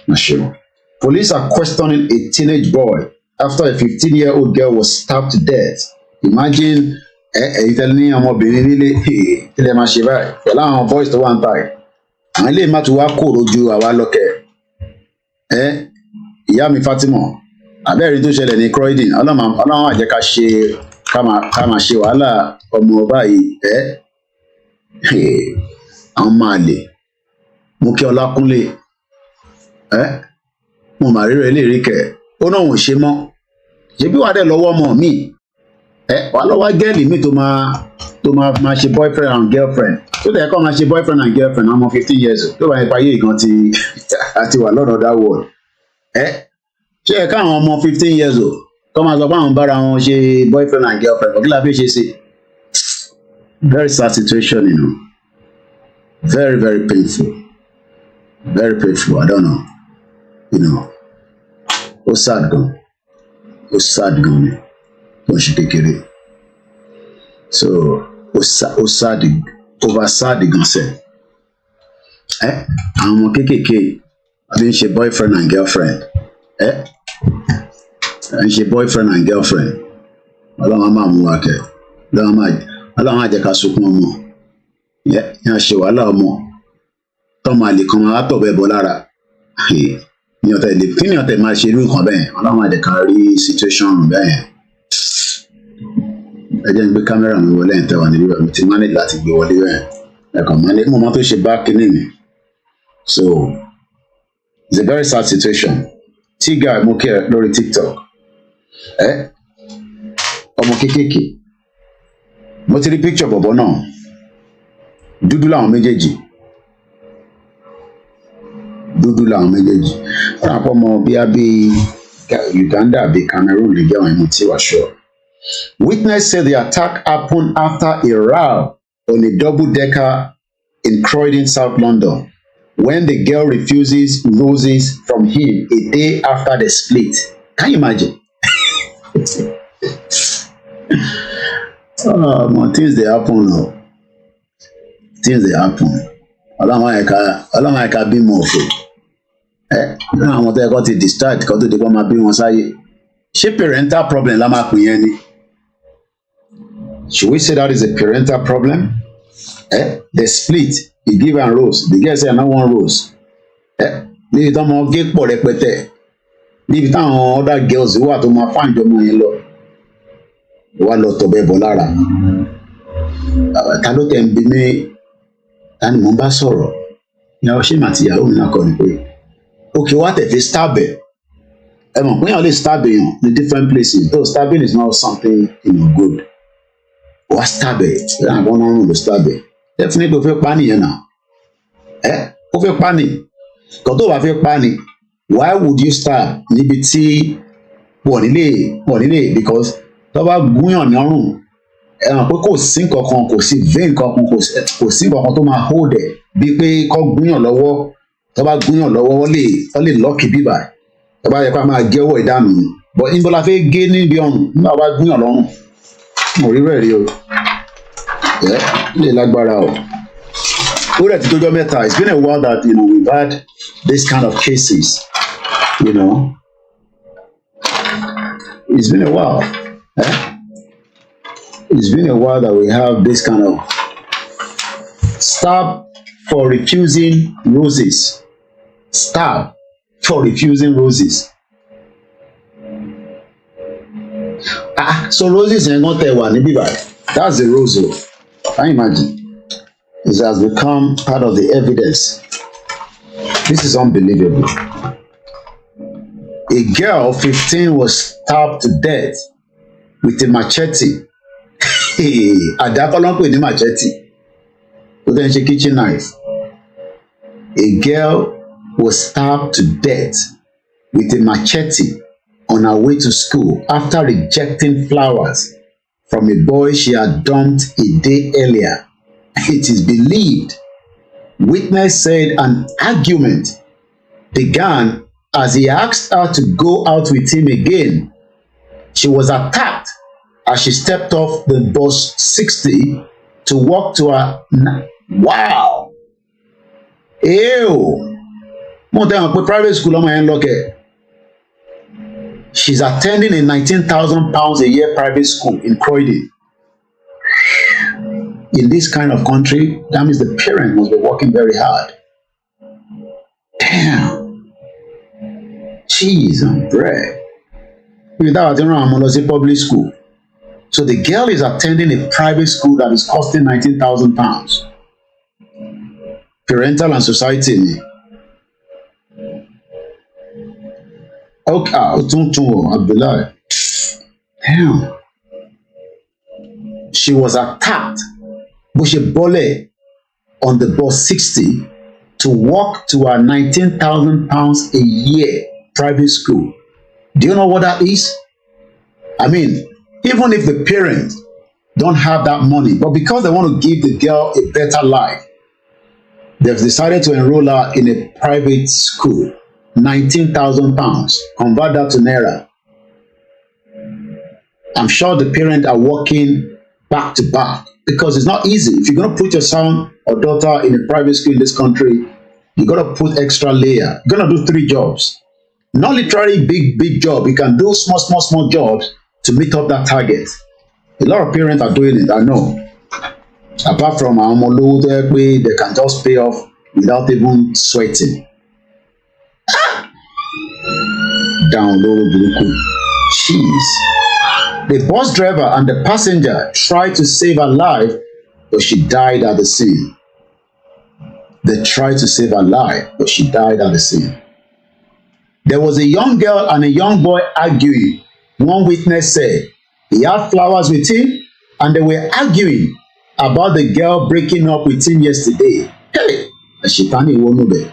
Not sure. Police are questioning a teenage boy after a 15-year-old girl was stabbed to death. Imagine. You tell me I'm really tell my shiva. Well, our voice to one time. I lay my to walk you our locker. Yami Fatima. I very do share any Croydon. Allah, Jackashi, Kama Shiwala, or Mobad, Amali Mukiola Kunle, Mumari really Rike. Oh no, Shimo. You be what a lower more me. Why girl me to my boyfriend and girlfriend. So they come my boyfriend and girlfriend. I'm 15 years old. So I pay you got a lot of that word. So I come I'm 15 years old. Come as a one bar she boyfriend and girlfriend. But la she say very sad situation, Very, very painful. Very painful. I don't know. What's sad gone? Don't she take it? So, overside the gun. I'm KKK. I mean, she boyfriend and girlfriend. And she boyfriend and girlfriend. Along my mom work. Along my jackass more. Yeah, she will allow more. Tomali come out of a bolara. Hey, ní ọ̀tẹ̀ lè kí ni ọ̀tẹ̀ máa ṣe irú nǹkan bẹ́ẹ̀ ọlọ́run àdè kan rí situation bẹ́ẹ̀ ẹ jẹ́ ń gbé kámẹ́rà mi wọlé ẹ̀ tẹ́wà níbí mi ti manage láti gbé wọlé bẹ́ẹ̀ ẹ̀kan manage mo máa tó ṣe bá kíní mi so it's a very sad situation tí guy mú kí ẹ lórí TikTok ọmọ kéékèèké mo ti rí picture bọ̀bọ̀ náà dúdú làwọn méjèèjì wọn àpọ̀ ọmọ bíi Uganda àbí Cameroon lè jẹ́ àwọn ẹni tí wàá sure. Witness said the attack happened after a row on a double-decker in Croydon, South London, when the girl refuses roses from him a day after the split. Can you imagine? Things they happen now. Things they happen. Ọlọ́run àìka bímọ òfò. Àwọn tó yẹ kó ti distract kó tó di kó máa bí wọn sáyé. Ṣé parental problem la máa pè yẹn ni? Should we say that is a parental problem? They split, he give am rose, the girl say I no want rose. Níbi tí wọ́n gé pọ̀ rẹpẹtẹ, níbi táwọn other girls wà tó máa fáǹjọ ọmọ yẹn lọ, wà lọ tọ̀bẹ̀ bọ̀ lára. Ta ló tẹ̀ ń bí mi, ta ni mò ń bá sọ̀rọ̀? Ìyàwó ṣé màtí ìyàwó mi náà kọ́ ni pé, òkè wá tẹ̀ fi stab ẹ̀. Ẹ mọ̀ pé yàn lè stab èèyàn ní different places, though stabbing is not something good. Wá stab ẹ̀, ìyá àwọn ọ̀run ló stab ẹ̀. Definitely ó fẹ́ pa nìyẹn náà. Ó fẹ́ pa ni. Kò tó bá fẹ́ pa ni, why would you stab níbi tí wọ́n nílé because tó bá gúnyàn ní ọrùn ẹ mọ̀ pé kò sí nǹkankan kò sí vein kankan kò sí nǹkankan tó máa hold ẹ̀ bíi pé kó gúnyàn lọ́wọ́ tó bá gúnyàn lọ́wọ́ wọ́n lè lọ́ọ̀kì bíbà tó bá yẹ pé a máa gé ọwọ́ ìdánù ni but níbo la fẹ́ gé níbi ọrùn nígbà bá gúnyàn lọ́rùn mo rí rẹ̀ rí o lè lágbára o. Ó rẹ̀ ti tójọ́ mẹ́ta it's been a while that we've had this kind of cases it's been a while. It's been a while that we have this kind of stab for refusing roses. Stab for refusing roses. So roses ain't not there one. That's the rose. Can you imagine? It has become part of the evidence. This is unbelievable. A girl 15 was stabbed to death with a machete. Àdákọ́lọ́pẹ̀ ní machete. Ó then ṣe kitchen knife. A girl was stabbed to death with a machete on her way to school after rejecting flowers from a boy she had dumped a day earlier. It is believed. Witness said an argument began as he asked her to go out with him again. She was attacked as she stepped off the bus 60 to walk to her. Wow! Ew! Mo tell you, private school ọmọ yẹn lọ kẹ́. She's attending a £19,000 a year private school in Croydon. In this kind of country, that means the parent must be working very hard. Damn. Cheese and bread. Without public school. So the girl is attending a private school that is costing £19,000. Parental and society. Okay, Abdullah. Damn. She was attacked. Bushebole on the bus 60 to walk to her £19,000 a year private school. Do you know what that is? I mean, even if the parents don't have that money, but because they want to give the girl a better life, they've decided to enroll her in a private school. £19,000. Convert that to Naira. I'm sure the parents are working back to back because it's not easy. If you're going to put your son or daughter in a private school in this country, you got to put extra layer. You're going to do 3 jobs. Not literally big job. You can do small jobs to meet up that target. A lot of parents are doing it, I know. Apart from they can just pay off without even sweating. down low buruku. Jeez. The bus driver and the passenger tried to save her life, but she died at the scene. They tried to save her life, but she died at the scene. There was a young girl and a young boy arguing. One witness said he had flowers with him and they were arguing about the girl breaking up with him yesterday. Hey, Ashitani Wonube.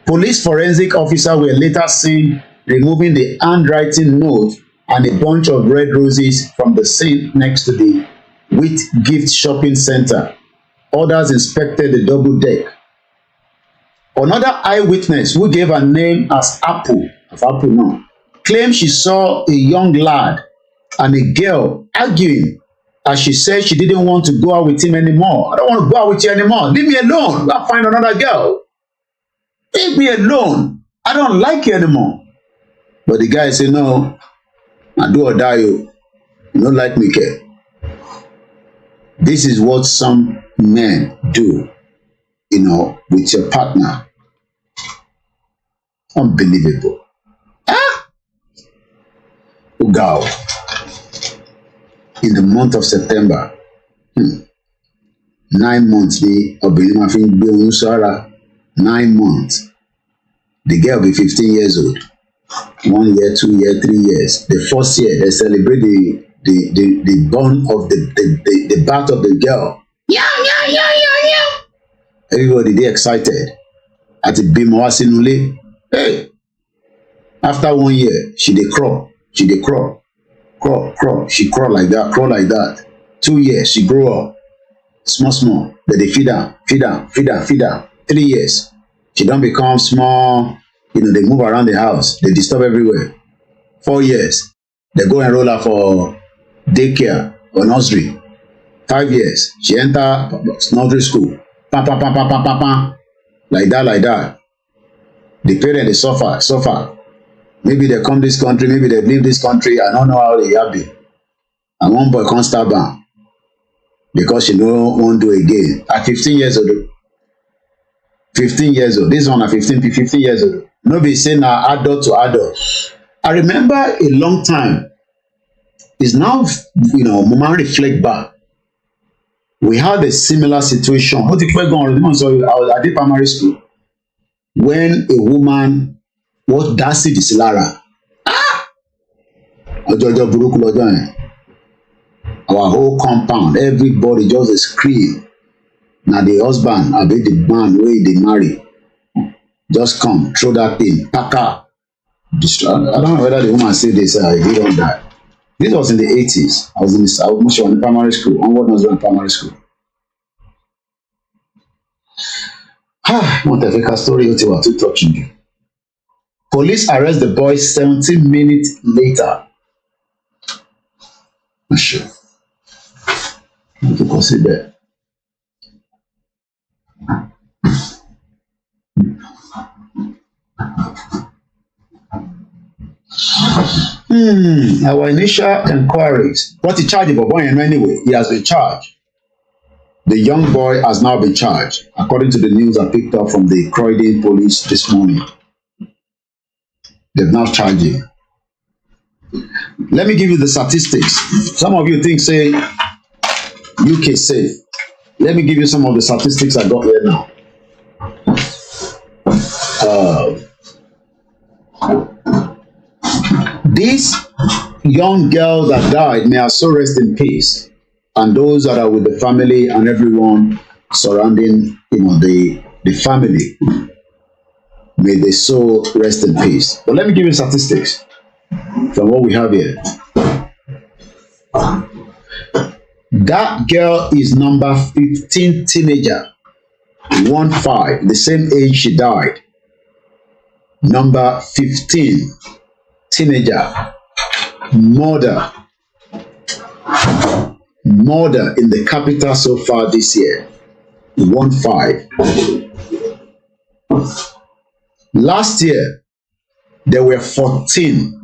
Police forensic officers were later seen removing the handwriting note and a bunch of red roses from the scene next to the Wheat Gift Shopping Center. Others inspected the double deck. Another eyewitness who gave her name as Apple, claimed she saw a young lad and a girl arguing as she said she didn't want to go out with him anymore. I don't want to go out with you anymore. Leave me alone. I'll find another girl. Leave me alone. I don't like you anymore. But the guy said, no, I do or die. You don't like me, care. This is what some men do, with your partner. Unbelievable. Go. In the month of September, 9 months, 9 months. The girl will be 15 years old. 1 year, 2 years, 3 years. The first year, they celebrate the born of the birth of the girl. Yeah. Everybody, they excited. At the Bimowasinule. Hey. After 1 year, she dey crawl. Crawl. She crawl like that. 2 years, she grow up. Small. Then they feed her. 3 years, she don't become small. They move around the house. They disturb everywhere. 4 years, they go enroll her for daycare or nursery. 5 years, she enter nursery school. Like that. The parents, they suffer. Maybe they come this country, maybe they leave this country. I don't know how they happy. And one boy can't stab her because she don't want to do again. At 15 years old. 15 years old. This one at 15 years old. Nobody say now adult to adult. I remember a long time. It's now, moment reflect back. We had a similar situation. What if we're going on? So I was at the primary school when a woman was dancing the Lara. Our whole compound, everybody just scream. Now the husband, I bet the man where they marry, just come, throw that thing, pack up. I don't know whether the woman said this, he don't die. This was in the 80s. I was in primary school. Onward was in primary school. I want to take a story until I'm too touching. Police arrest the boy 17 minutes later. I'm sure. I want to consider. Our initial inquiries. What he charged the boy anyway? He has been charged. The young boy has now been charged, according to the news I picked up from the Croydon police this morning. They've now charged him. Let me give you the statistics. Some of you think, say, UK safe. Let me give you some of the statistics I got here now. These young girls that died may also rest in peace, and those that are with the family and everyone surrounding, the family, may their soul rest in peace. But let me give you statistics from what we have here. That girl is number 15 teenager, 15, the same age she died. Number 15 teenager, murder in the capital so far this year, 15. Last year, there were 14.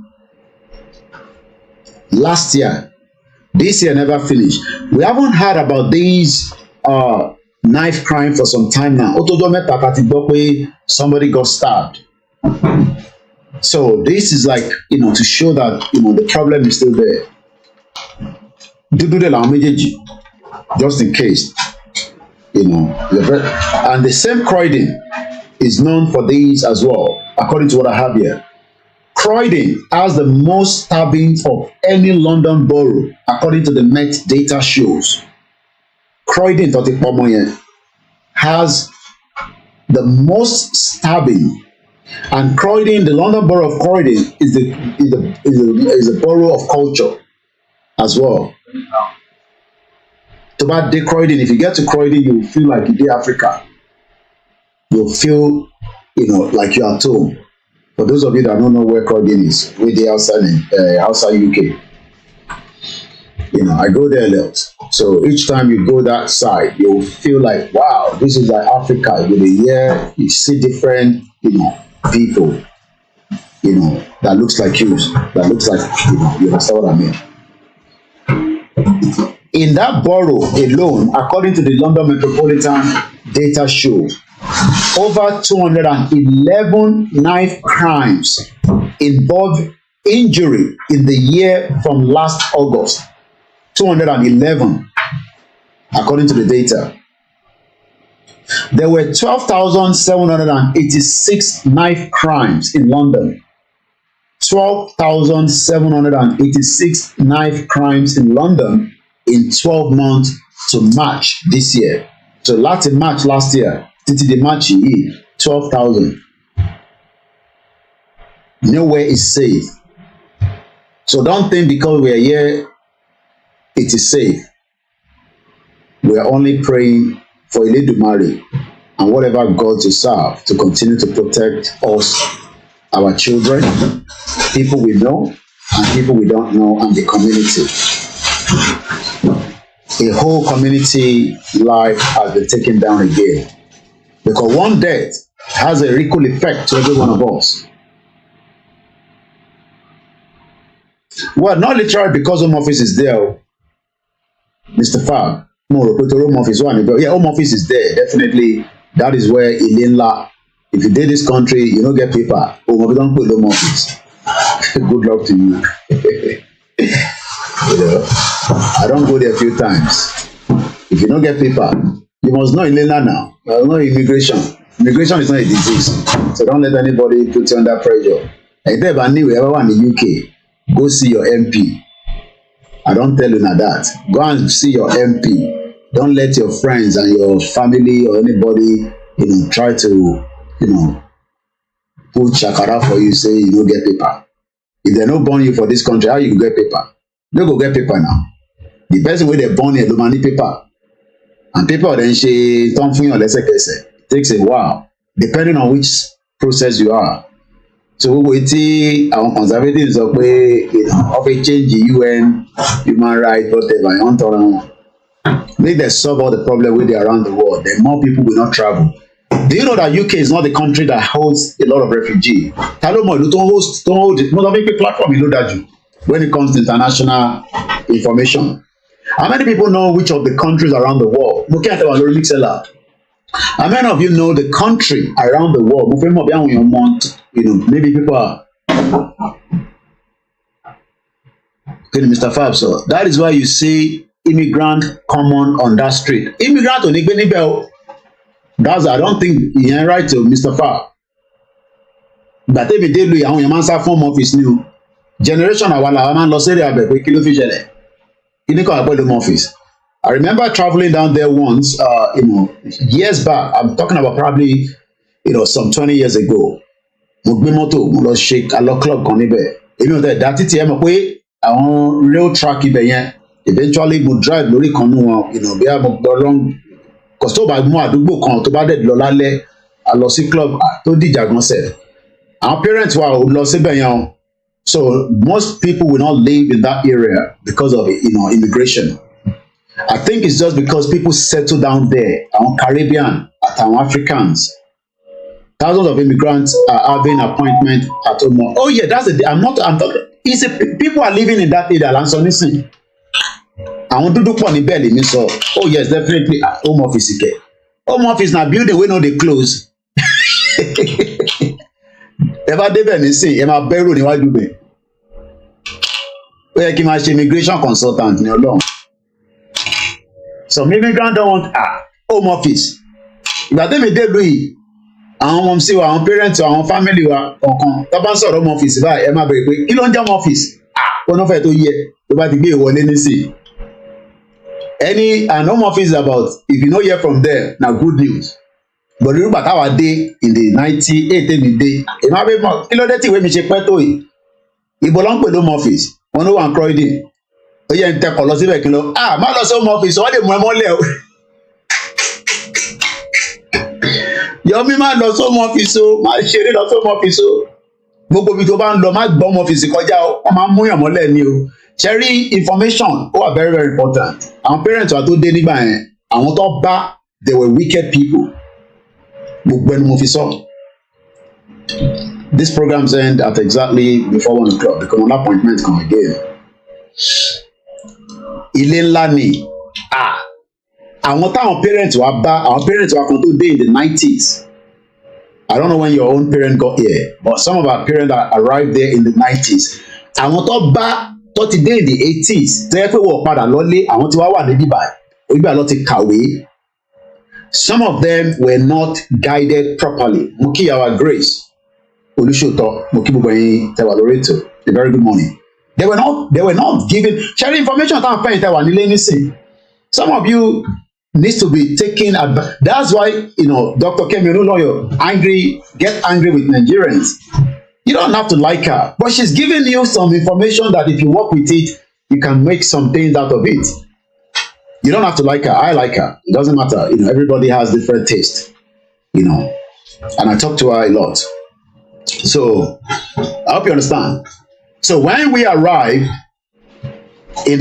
Last year, this year never finished. We haven't heard about these knife crime for some time now. Somebody got stabbed So this is like, to show that, the problem is still there. Just in case, and the same Croydon is known for these as well, according to what I have here. Croydon has the most stabbings of any London borough, according to the Met data shows. Croydon, has the most stabbing, and Croydon, the London borough of Croydon, is a borough of culture as well. To bad day Croydon, if you get to Croydon, you will feel like you're in Africa. You'll feel, like you're at home. For those of you that don't know where Croydon is, we're the outside UK. I go there a lot. So each time you go that side, you'll feel like, wow, this is like Africa. You see different, people, that looks like you, that looks like, you understand what I mean? In that borough alone, according to the London Metropolitan data show, over 211 knife crimes involved injury in the year from last August. 211, according to the data. There were 12,786 knife crimes in London. 12,786 knife crimes in London in 12 months to March this year. So last March last year, títí di March 12,000. Nowhere is safe. So don't think because we are here, it is safe. We are only praying for Elédùmarè and whatever God to serve to continue to protect us, our children, people we know and people we don't know, and the community. A whole community life has been taken down again. Because one death has a ripple effect to every one of us. Well, not literally because home office is there, Mr. Fab. Home office, yeah, home office is there. Definitely, that is where Ilinla. If you did this country, you don't get paper. Oh, we don't put home office. Good luck to you. I don't go there a few times. If you don't get paper, you must know Ilinla now. There's no immigration. Immigration is not a disease, so don't let anybody put you under pressure. Like that, but anyway, everyone in the UK, go see your MP. I don't tell you that. Go and see your MP. Don't let your friends and your family or anybody, try to, put shakara for you, say you don't get paper. If they don't born you for this country, how you get paper? You go get paper now. The person where they born you, don't need paper. And people then say, don't feel your it takes a while, depending on which process you are. So we see our conservatives of way, of a change the UN, human rights, whatever. Make them solve all the problems with around the world. Then more people will not travel. Do you know that UK is not the country that holds a lot of refugees? Don't hold it. Most of the platform you know that when it comes to international information. How many people know which of the countries around the world? How many of you know the country around the world? Maybe people are. Okay, Mr. Fab, so that is why you see immigrant common on that street. Immigrant on Igbenibel. That's I don't think he ain't right to Mr. Fab. But if they do, your man sa form office new generation awala man lost area be kí ló fi ṣẹlẹ̀. Kini ko apo home office. I remember traveling down there once, years back. I'm talking about probably, some 20 years ago. Mo gbé mọ́tò, mo lọ shake a lot club kan níbẹ̀. Èmi ò tẹ̀ dá títí ẹ mọ̀ pé àwọn rail track ibẹ̀ yẹn. Eventually mo drive lórí kan nínú wọn, bí a mo gbọ́ long. Cause tó bá mú àdúgbò kan tó bá dẹ̀ lọ lálẹ́, a lọ sí club tó dìjà gan sẹ̀. Our parents were lọ síbẹ̀ yẹn. So most people will not live in that area because of immigration. I think it's just because people settle down there, our Caribbean, our Africans. Thousands of immigrants are having appointment at home. Oh yeah, that's it. I'm talking. People are living in that area. So listen, I want to do pọ̀ níbẹ̀ lèmi sọ. Oh yes, definitely home office ike. Home office na building wey no dey close. ẹ bá débẹ̀ nísìn ẹ máa bẹ̀rù níwájú bẹ̀ ó yẹ kí n máa ṣe immigration consultant ní Ọlọ́run. Some immigrants don't want home office. Ìgbà tẹ́mi dé lu yìí àwọn ọmọ sí wa àwọn parents wa àwọn family wa kọ̀ọ̀kan tó bá ń sọ̀rọ̀ home office báyìí ẹ máa bẹ̀rẹ̀ pé kí ló ń jẹ́ home office wọn náà fẹ́ tó yẹ tó bá ti gbé ìwọlé nísìn. An home office about if you no hear from there na good news. But nígbà táwa dé in the 98 mi dé èmi á bẹ mọ kí ló dé tí ìwé mi ṣe pẹ́ tó yìí ìbò ló ń pè home office wọn ló wà ní Croydon ó yẹ ń tẹkọ̀ lọ síbẹ̀ kí ló má lọ sí home office wọ́n lè mú ẹ mọ́lẹ̀ o. Yọmí má lọ sí home office o má ṣeré lọ sí home office o gbogbo ibi tó bá ń lọ má gbọ́ home office kọjá o wọ́n máa ń múyàn mọ́lẹ̀ ni o. Ṣẹ́rí information ó wà very very important. Àwọn parents wa tó dé nígbà yẹn àwọn tó bá they were wicked people. Gbogbo ẹni mo fi sọ. This programs end at exactly before 1 o'clock because an appointment come again. Ilé ńlá ni àwọn táwọn parents wa bá àwọn parents wa kan tó dé in the 90s. I don't know when your own parent got here but some of our parents arrived there in the 90s. Àwọn tó bá tó ti dé in the 80s tó yẹ pé wọ́n padà lọ́lé àwọn tí wá wà níbí báyìí onígbà lọ ti kàwé. Some of them were not guided properly. Mo kí our Grace Olúṣòótọ́ mo kí gbogbo ẹ̀yin tẹ́ wà lórí ètò a very good morning. They were not given sharing information táwọn fẹ́yìn tẹ́ wà nílé nísìn. Some of you needs to be taken advantage. That's why Dr. Kemi Olunloyo get angry with Nigerians. You don't have to like her, but she's giving you some information that if you work with it, you can make some things out of it. You don't have to like her. I like her. It doesn't matter. Everybody has different taste. And I talk to her a lot. So I hope you understand. So when I arrived in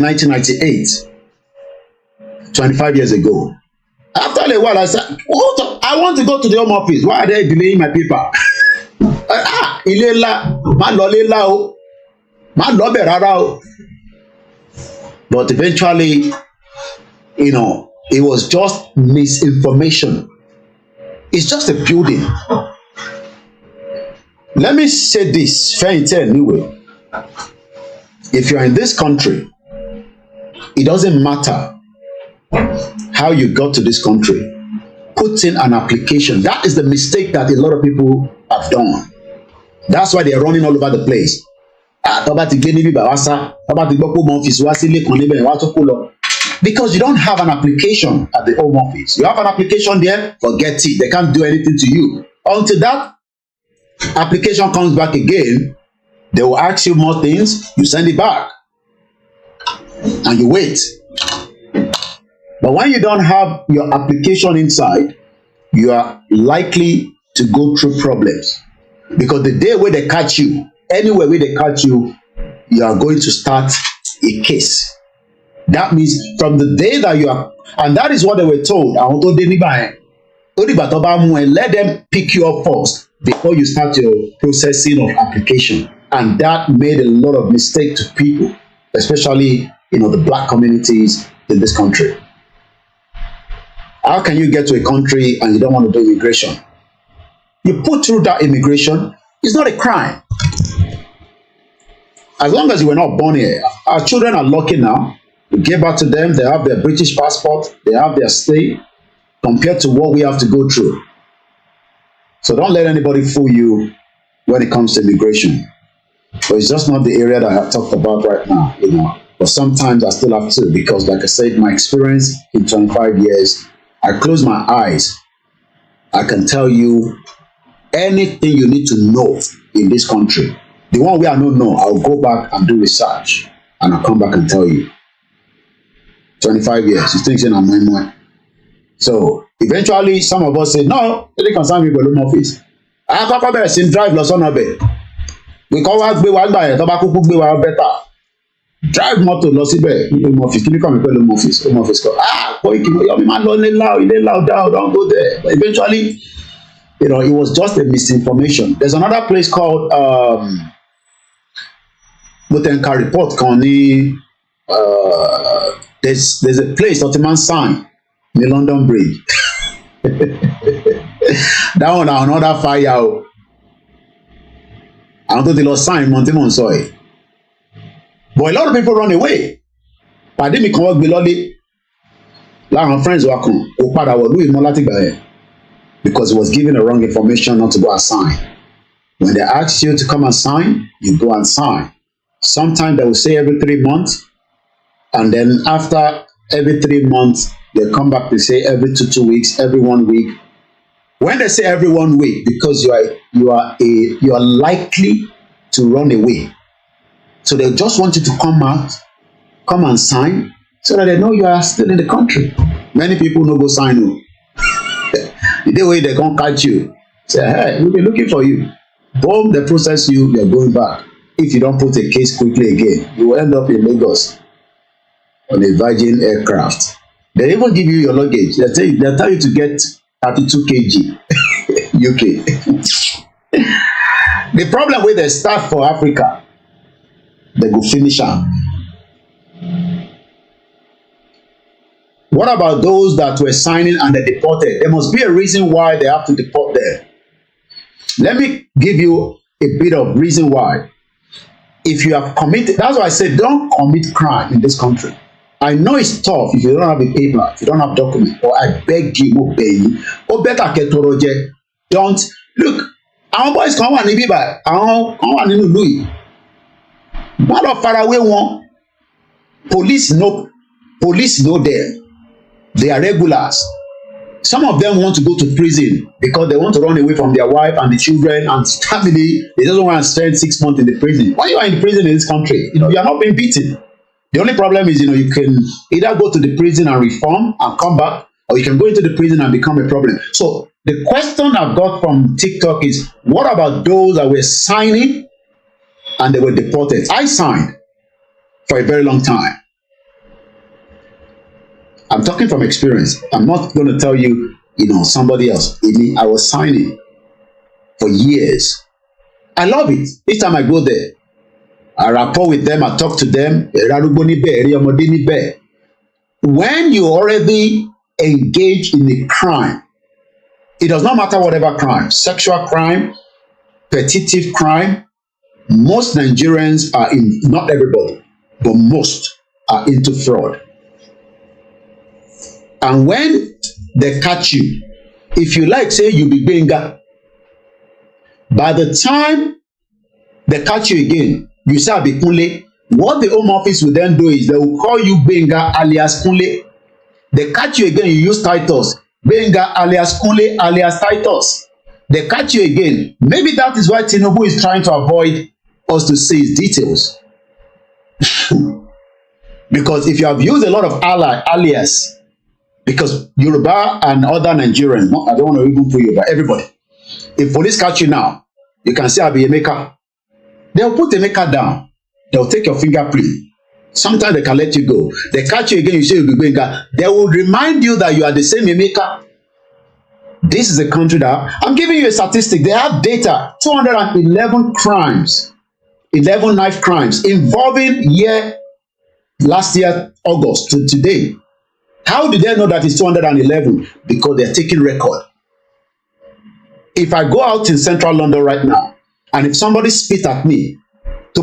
1998, 25 years ago, after a while I said, I want to go to the home office. Why are they delaying my paper? Ilé ńlá, má lọ lé ńlá o, má lọ bẹ̀ rárá o. But eventually, it was just misinformation. It's just a building. Let me say this, anyway. If you are in this country, it doesn't matter how you got to this country. Put in an application. That is the mistake that a lot of people have done. That's why they are running all over the place. Because you don't have an application at the home office. You have an application there, forget it. They can't do anything to you. Until that application comes back again, they will ask you more things, you send it back. And you wait. But when you don't have your application inside, you are likely to go through problems. Because the day where they catch you, anywhere where they catch you, you are going to start a case. That means from the day that you are, and that is what they were told. Let them pick you up first before you start your processing of application. And that made a lot of mistake to people, especially the black communities in this country. How can you get to a country and you don't want to do immigration? You put through that immigration, it's not a crime. As long as you were not born here. Our children are lucky now. We give back to them, they have their British passport, they have their stay, compared to what we have to go through. So don't let anybody fool you when it comes to immigration. But it's just not the area that I talked about right now, But sometimes I still have to, because like I said, my experience in 25 years, I close my eyes, I can tell you anything you need to know in this country. The one way I don't know, I'll go back and do research, and I'll come back and tell you. 25 years, you think I'm my mind. So eventually, some of us say, no, it doesn't concern me with home office. I can't come and drive loss on a bed. We call us be one by a tobacco book be one better. Drive motor lossy bed, home office. Can you come and home office? Home office. Koikimedia, man, don't go there. But eventually, it was just a misinformation. There's another place called Motenka Report Connie. There's a place, Ottoman sign, the London Bridge. That one another fire. Àwọn tó ti lọ sign mọ́ tí mò ń sọ yìí. But a lot of people run away. Pàdé mi kan wọ́n gbé lọ́lé. Láwọn friends wa kan kò padà wọ̀lú ìmọ̀ láti gbà yẹn. Because he was given the wrong information not to go and sign. When they ask you to come and sign, you go and sign. Sometimes they will say every 3 months. And then after every 3 months, they come back to say every 2 weeks, every 1 week. When they say every 1 week, because you are likely to run away. So they just want you to come out, come and sign, so that they know you are still in the country. Many people no go sign you. The day way they can't catch you, say, hey, we'll be looking for you. Boom, they process you, they're going back. If you don't put a case quickly again, you will end up in Lagos on a Virgin aircraft. They even give you your luggage. They tell you to get 32 kg UK. The problem with the start for Africa, they go finish am. What about those that were signing and they deported? There must be a reason why they have to deport them. Let me give you a bit of reason why. If you have committed, that's why I say don't commit crime in this country. I know it's tough if you don't have a paper, if you don't have document, but I beg you, obey you. Or better get to don't look. Our boys kan wà níbí báyìí, àwọn kan wà nínú ìlú yìí. Wọ́n lọ farawé wọn. Police know them. They are regulars. Some of them want to go to prison because they want to run away from their wife and the children and family. They just want to spend 6 months in the prison. When you are in prison in this country, you are not being beaten. The only problem is, you can either go to the prison and reform and come back, or you can go into the prison and become a problem. So the question I've got from TikTok is, what about those that were signing and they were deported? I signed for a very long time. I'm talking from experience. I'm not going to tell you, somebody else. I was signing for years. I love it. Each time I go there, I rapport with them, I talk to them. When you already engage in a crime, it does not matter whatever crime, sexual crime, petitive crime, most Nigerians are in, not everybody, but most are into fraud. And when they catch you, if you like, say you be Benga, by the time they catch you again, you say be Kunle. What the Home Office will then do is they will call you Benga alias Kunle. They catch you again, you use Titus. Benga alias Kunle alias Titus. They catch you again. Maybe that is why Tinubu is trying to avoid us to see his details. Because if you have used a lot of alias, because Yoruba and other Nigerians, I don't want to even put you, but everybody, if police catch you now, you can say I'll be Emeka. They'll put Emeka down. They'll take your fingerprint. Sometimes they can let you go. They catch you again, you say you'll be Benga. They will remind you that you are the same Emeka. This is a country that, I'm giving you a statistic. They have data, 211 crimes, 11 knife crimes involving last year, August to today. How did they know that it's 211? Because they're taking record. If I go out in central London right now, and if somebody spit at me, I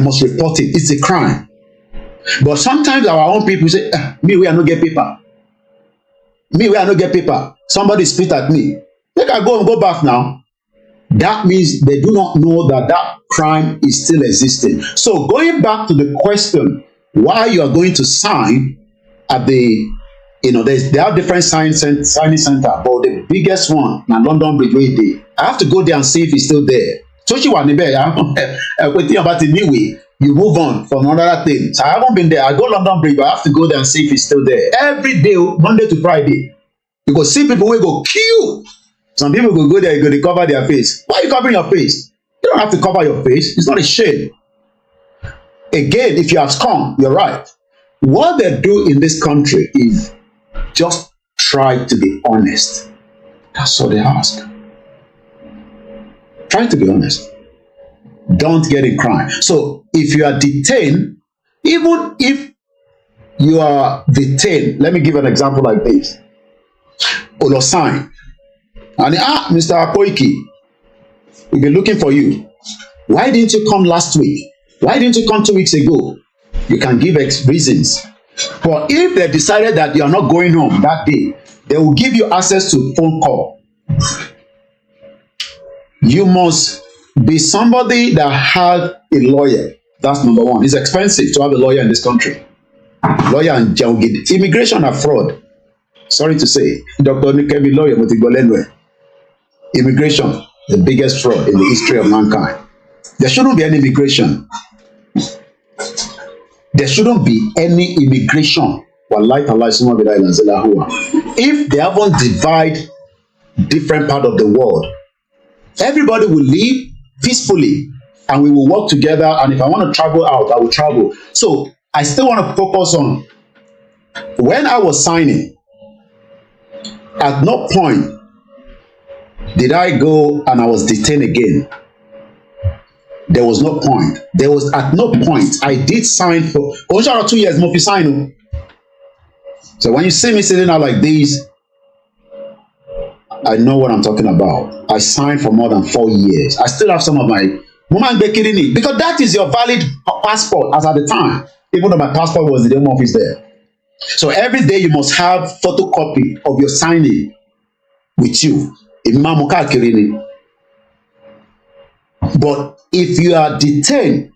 must report it. It's a crime. But sometimes our own people say, me, we are not get paper. Me, we are not get paper. Somebody spit at me. Make I go and go back now. That means they do not know that that crime is still existing. So going back to the question, why you are going to sign at the, they have different signing center, but the biggest one, na London Bridge wey dey. I have to go there and see if it's still there. So she was you move on from another thing. So I haven't been there. I go London Bridge, but I have to go there and see if it's still there. Every day, Monday to Friday, you go see people wey go queue. Some people go there, you go cover their face. Why are you covering your face? You don't have to cover your face. It's not a shame. Again, if you have come, you're right. What they do in this country is just try to be honest. That's all they ask. Try to be honest. Don't get in crime. So if you are detained, even if you are detained, let me give an example like this. Olosign. And Mr. Koiki, We'll be looking for you. Why didn't you come last week? Why didn't you come 2 weeks ago? You can give reasons. But if they decided that you are not going home that day, they will give you access to phone call. You must be somebody that has a lawyer. That's number one. It's expensive to have a lawyer in this country. Lawyer and Jawgid. Immigration are fraud. Sorry to say. Dr. Nikemi lawyer, but immigration, the biggest fraud in the history of mankind. There shouldn't be any immigration. There shouldn't be any immigration. If they haven't divided different part of the world, everybody will live peacefully and we will work together. And if I want to travel out, I will travel. So I still want to focus on when I was signing, at no point did I go and I was detained again. There was no point. There was at no point. I did sign for 2 years more sign. So when you see me sitting out like this, I know what I'm talking about. I signed for more than 4 years. I still have some of my because that is your valid passport as at the time. Even though my passport was in the home office there. So every day you must have photocopy of your signing with you. But if you are detained,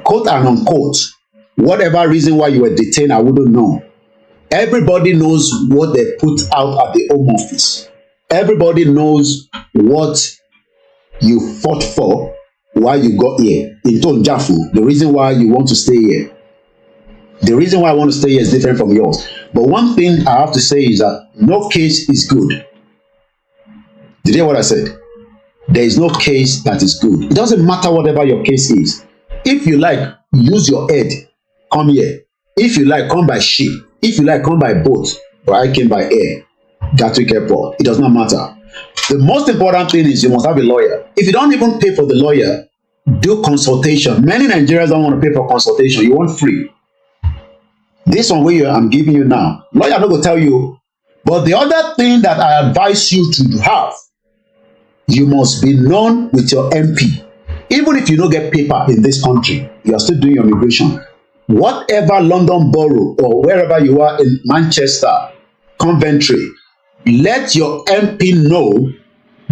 quote and unquote, whatever reason why you were detained, I wouldn't know. Everybody knows what they put out at the home office. Everybody knows what you fought for, why you got here. In Ton Jafu, the reason why you want to stay here. The reason why I want to stay here is different from yours. But one thing I have to say is that no case is good. Did you hear what I said? There is no case that is good. It doesn't matter whatever your case is. If you like, use your head. Come here. If you like, come by ship. If you like, come by boat. But I came by air. Gatwick Airport. It does not matter. The most important thing is you must have a lawyer. If you don't even pay for the lawyer, do consultation. Many Nigerians don't want to pay for consultation. You want free. This one where I'm giving you now. Lawyer not going to tell you. But the other thing that I advise you to have, you must be known with your MP. Even if you don't get paper in this country, you are still doing your immigration. Whatever London Borough or wherever you are in Manchester, Coventry, let your MP know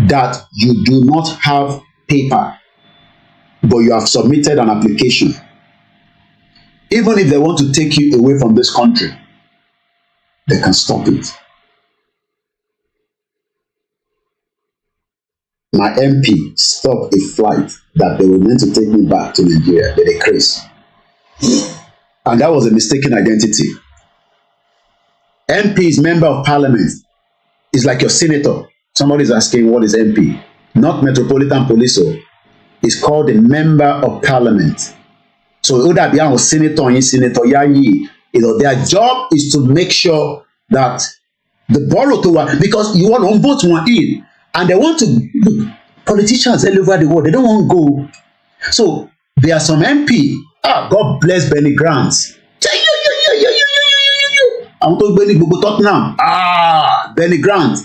that you do not have paper, but you have submitted an application. Even if they want to take you away from this country, they can stop it. My MP stopped a flight that they were meant to take me back to Nigeria. They crazy. And that was a mistaken identity. MP is member of parliament. It's like your senator. Somebody is asking what is MP? Not Metropolitan Police. It's called a member of parliament. So Odabian was senator and Senator Yayi. Their job is to make sure that the borough to work, because you want to vote one in. And they want to, look, politicians all over the world, they don't want to go. So there are some MP. God bless Benny Grant. I'm talking Benny Gbogbo Tottenham. Benny Grant.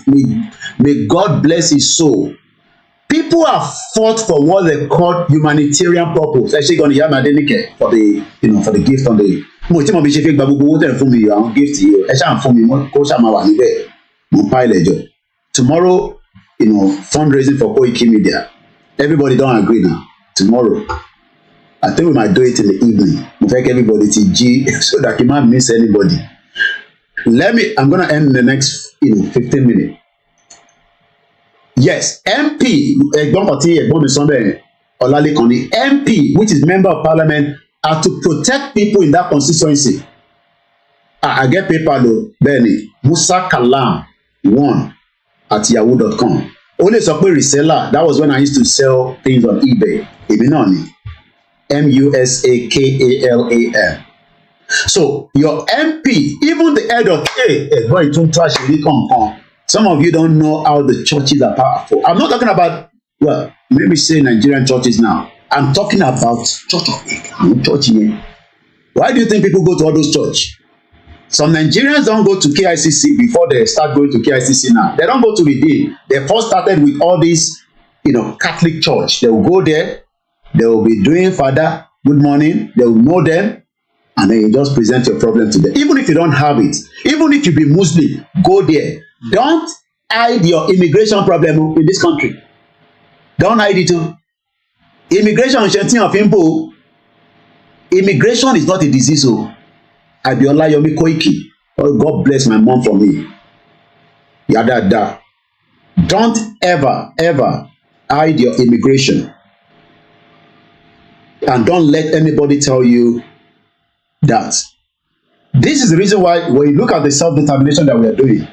May God bless his soul. People have fought for what they call humanitarian purpose. Actually, going to hear my Denike for the, for the gift on the. Mo ti mo bi se fe gba gbogbo owó for me, àwọn gift yìí. Ẹ ṣáà fún mi kó ṣáà máa wà níbẹ̀. Mo pile ẹjọ́. Tomorrow, fundraising for koikimedia. Everybody don't agree now. Tomorrow, I think we might do it in the evening. We take everybody to G so that you might miss anybody. I'm gonna end in the next 15 minutes. Yes, MP, MP, which is member of parliament, are to protect people in that constituency. I get paper though, Benny. Musa Kalam 1 at yahoo.com. Only support reseller. That was when I used to sell things on eBay. MUSAKALAM. So your MP, even the head of some of you don't know how the churches are powerful. I'm not talking about, well, maybe say Nigerian churches now. I'm talking about church here. Why do you think people go to all those churches? Some Nigerians don't go to KICC before they start going to KICC now. They don't go to Redeem. They first started with all these Catholic church. They will go there, they will be doing Father, good morning, they will know them, and then you just present your problem to them. Even if you don't have it, even if you be Muslim, go there. Don't hide your immigration problem in this country. Don't hide it. Immigration immigration is not a disease. I be OLAYOMI Koiki. Oh, God bless my mom for me. Yada. Don't ever hide your immigration. And don't let anybody tell you that. This is the reason why when you look at the self-determination that we are doing,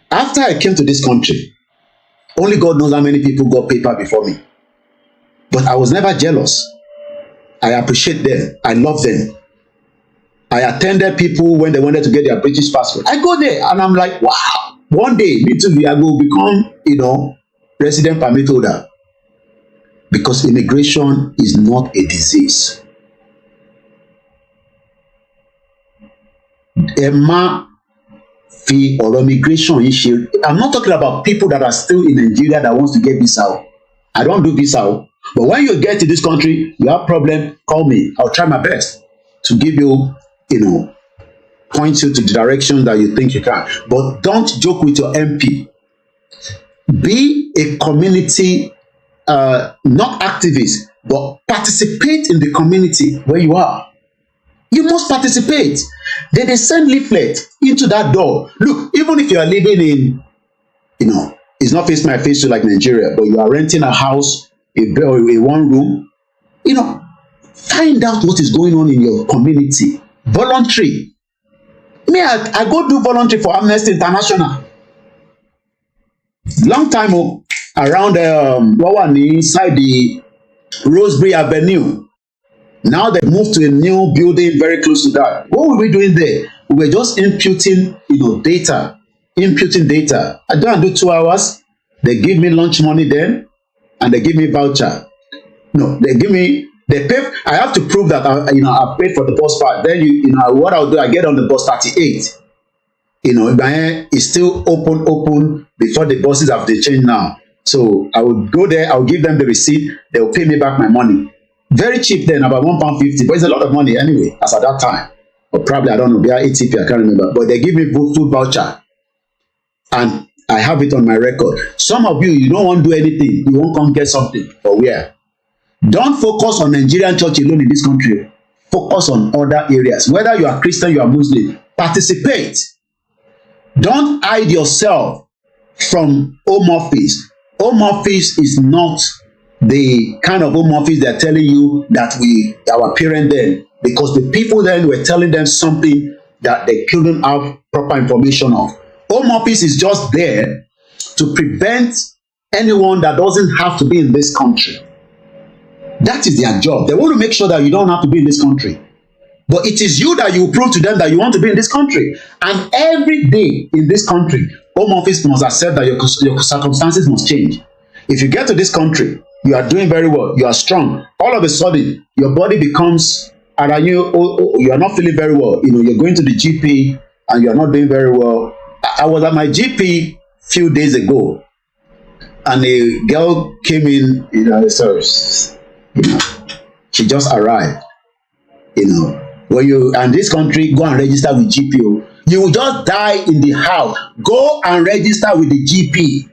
after I came to this country, only God knows how many people got paper before me. But I was never jealous. I appreciate them. I love them. I attended people when they wanted to get their British passport. I go there and I'm like, wow, one day, me too, I will become, resident permit holder. Because immigration is not a disease. Emma fee or immigration issue. I'm not talking about people that are still in Nigeria that wants to get visa. I don't do visa. But when you get to this country, you have problem, call me. I'll try my best to give you, point you to the direction that you think you can. But don't joke with your MP. Be a community, not activist, but participate in the community where you are. You must participate. Then they send leaflet into that door. Look, even if you are living in, it's not face my face to like Nigeria, but you are renting a house, a one room, find out what is going on in your community. Voluntary. Me, I go do voluntary for Amnesty International. Long time around inside the Rosebery Avenue. Now they moved to a new building very close to that. What were we doing there? We were just imputing, data. Imputing data. I don't do 2 hours. They give me lunch money then, and they give me voucher. No, they pay. I have to prove that I paid for the bus part. Then what I'll do, I get on the bus 38. It's still open before the buses have the change now. So I would go there. I'll give them the receipt. They will pay me back my money. Very cheap then, about £1.50, but it's a lot of money anyway, as at that time. Or probably, I don't know, they are ATP, I can't remember. But they give me food voucher. And I have it on my record. Some of you don't want to do anything. You won't come get something. Or where? Don't focus on Nigerian church alone in this country. Focus on other areas. Whether you are Christian, you are Muslim. Participate. Don't hide yourself from home office. Home office is not the kind of home office they're telling you that our parents then, because the people then were telling them something that they couldn't have proper information of. Home office is just there to prevent anyone that doesn't have to be in this country. That is their job. They want to make sure that you don't have to be in this country. But it is you that you prove to them that you want to be in this country. And every day in this country, home office must accept that your circumstances must change. If you get to this country, you are doing very well, you are strong. All of a sudden, your body becomes, and you are not feeling very well. You're going to the GP and you are not doing very well. I was at my GP few days ago, and a girl came in, she just arrived. When you in this country, go and register with GP. You will just die in the house. Go and register with the GP.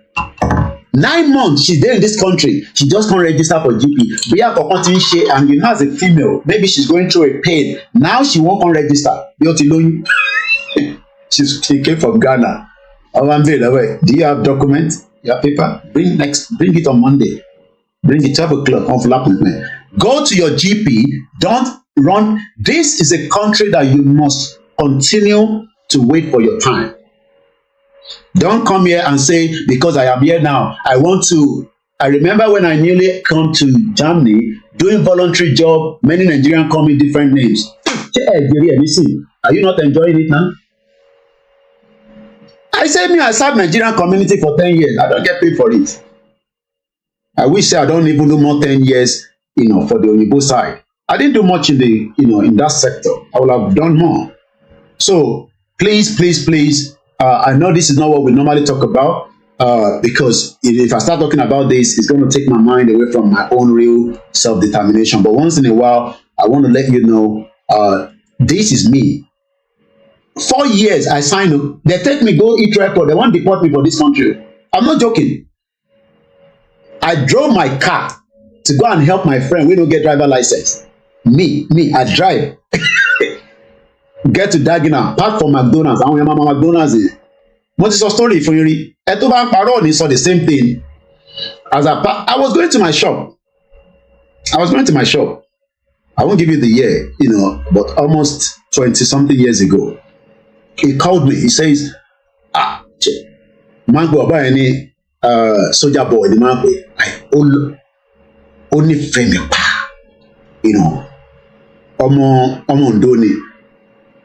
9 months she's there in this country, she just can't register for GP. We have a continue, and as a female, maybe she's going through a pain. Now she won't come register. She came from Ghana. Do you have documents? You have paper? Bring it on Monday. Bring it 12 o'clock. Overlap with me. Go to your GP. Don't run. This is a country that you must continue to wait for your time. Don't come here and say, because I am here now, I want to. I remember when I newly come to Germany, doing voluntary job, many Nigerians call me different names. Are you not enjoying it now? I said, I served Nigerian community for 10 years. I don't get paid for it. I wish I don't even do more 10 years, for the Oyibo side. I didn't do much in the, in that sector. I would have done more. So please, I know this is not what we normally talk about. because if I start talking about this, it's going to take my mind away from my own real self-determination. But once in a while, I want to let you know, this is me. 4 years I signed up. They take me go eat record. They want to deport me for this country. I'm not joking. I drove my car to go and help my friend. We don't get driver license. Me, I drive. Get to Dagenham, park for McDonald's. Àwọn yẹn máa McDonald's yẹn. Mo ti sọ story fún yín rí. Ẹ tó bá ń parọ́ ní sọ the same thing. As I was going to my shop. I won't give you the year, but almost 20-something years ago. He called me. He says, Mango Abba any soldier boy, the Mango. I only frame your pa. Omo Ndoni.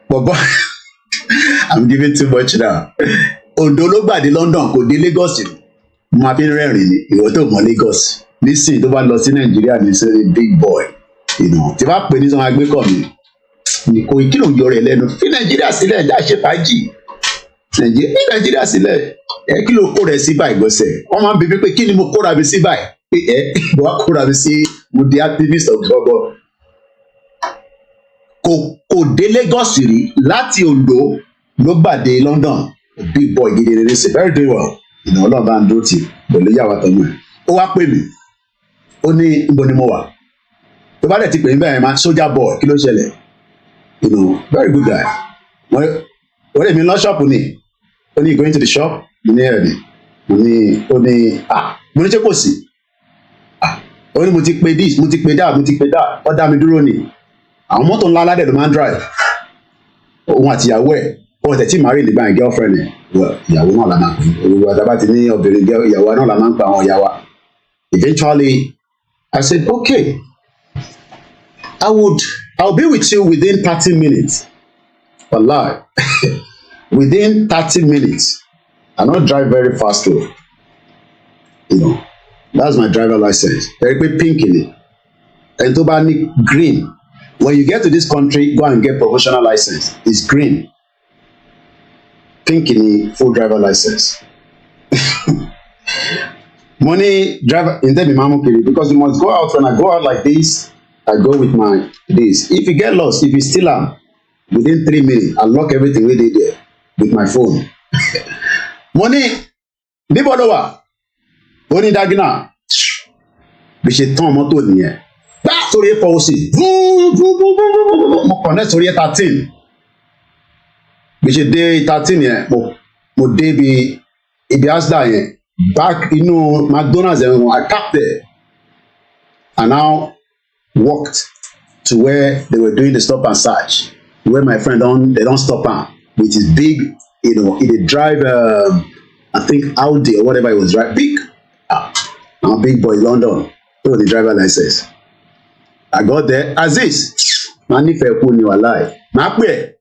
But I'm giving too much now. Ondo ló gbà dé London kò dé Lagos mo fi rẹ́rìn ni ìwọ tó mọ Lagos nísìnyí tó bá lọ sí Nàìjíríà ní sẹ́rí big boy tí bá pè ní sọ agbékọ̀ mi ní kò kí ló ń yọrọ ẹ lẹ́nu fi Nàìjíríà sílẹ̀ ẹ̀dá ṣe fàájì Nàìjíríà sílẹ̀ kí ló kó rẹ̀ sí báyìí gbọ́sẹ̀ wọ́n máa ń bi mí pé kí ni mo kóra mi sí báyìí pé wọ́n kóra mi sí mo di activist of gbọ́gbọ́ kò dé Lagos rí láti Ondo ló gbà dé London big boy gidi rere ṣe very very well Ọlọ́run bá ń dúró tì pẹ̀lú ìyàwó àtọmọ ẹ̀ ó wá pè mí ó ní níbo ni mo wà tó bá dẹ̀ ti pè mí bẹ́ẹ̀ máa soldier boy kí ló ṣẹlẹ̀ very good guy wọ́n lè mi lọ ṣọ́ọ̀pù ni ó ní going to the shop mo ní ẹ̀rẹ̀ ni mo ní ṣé kò sí ó ní mo ti pe this mo ti pe that ó dá mi dúró ni àwọn mọ́tò ńlá aládẹ̀ ló máa ń drive òun àtìyàwó ẹ̀ wọ́n tẹ̀ tí màrí nígbà yẹn girlfriend ẹ̀ ìyàwó náà la máa pè é àtàbà ti ní obìnrin ìyàwó náà la máa ń pa àwọn ìyàwó. Eventually I said okay I'll be with you within 30 minutes. Wallahi within 30 minutes. I don't drive very fast though. That's my driver license. Very quick pink in it. And tó bá ní green. When you get to this country, go and get professional license. It's green. Pink in the full driver license. Money driver in them because you must go out. When I go out like this, I go with my this. If you get lost, if you steal am, within 3 minutes, I lock everything we did there with my phone. Money, Bibolowa, Boni Dagina, we should turn motor nìyẹn. Sórí epo òsì mo connect sórí 13 bí ṣe dé 13 yẹn mo dé ibi asda yẹn back inú McDonald's yẹn I parked there and now walked to where they were doing the stop and search where my friend they don't stop am with his big he dey drive I think Audi or whatever he was driving big I'm a big boy London so the driver license. I got there as this. Màá nífẹ̀ẹ́ kú ni wàláì. Màá pè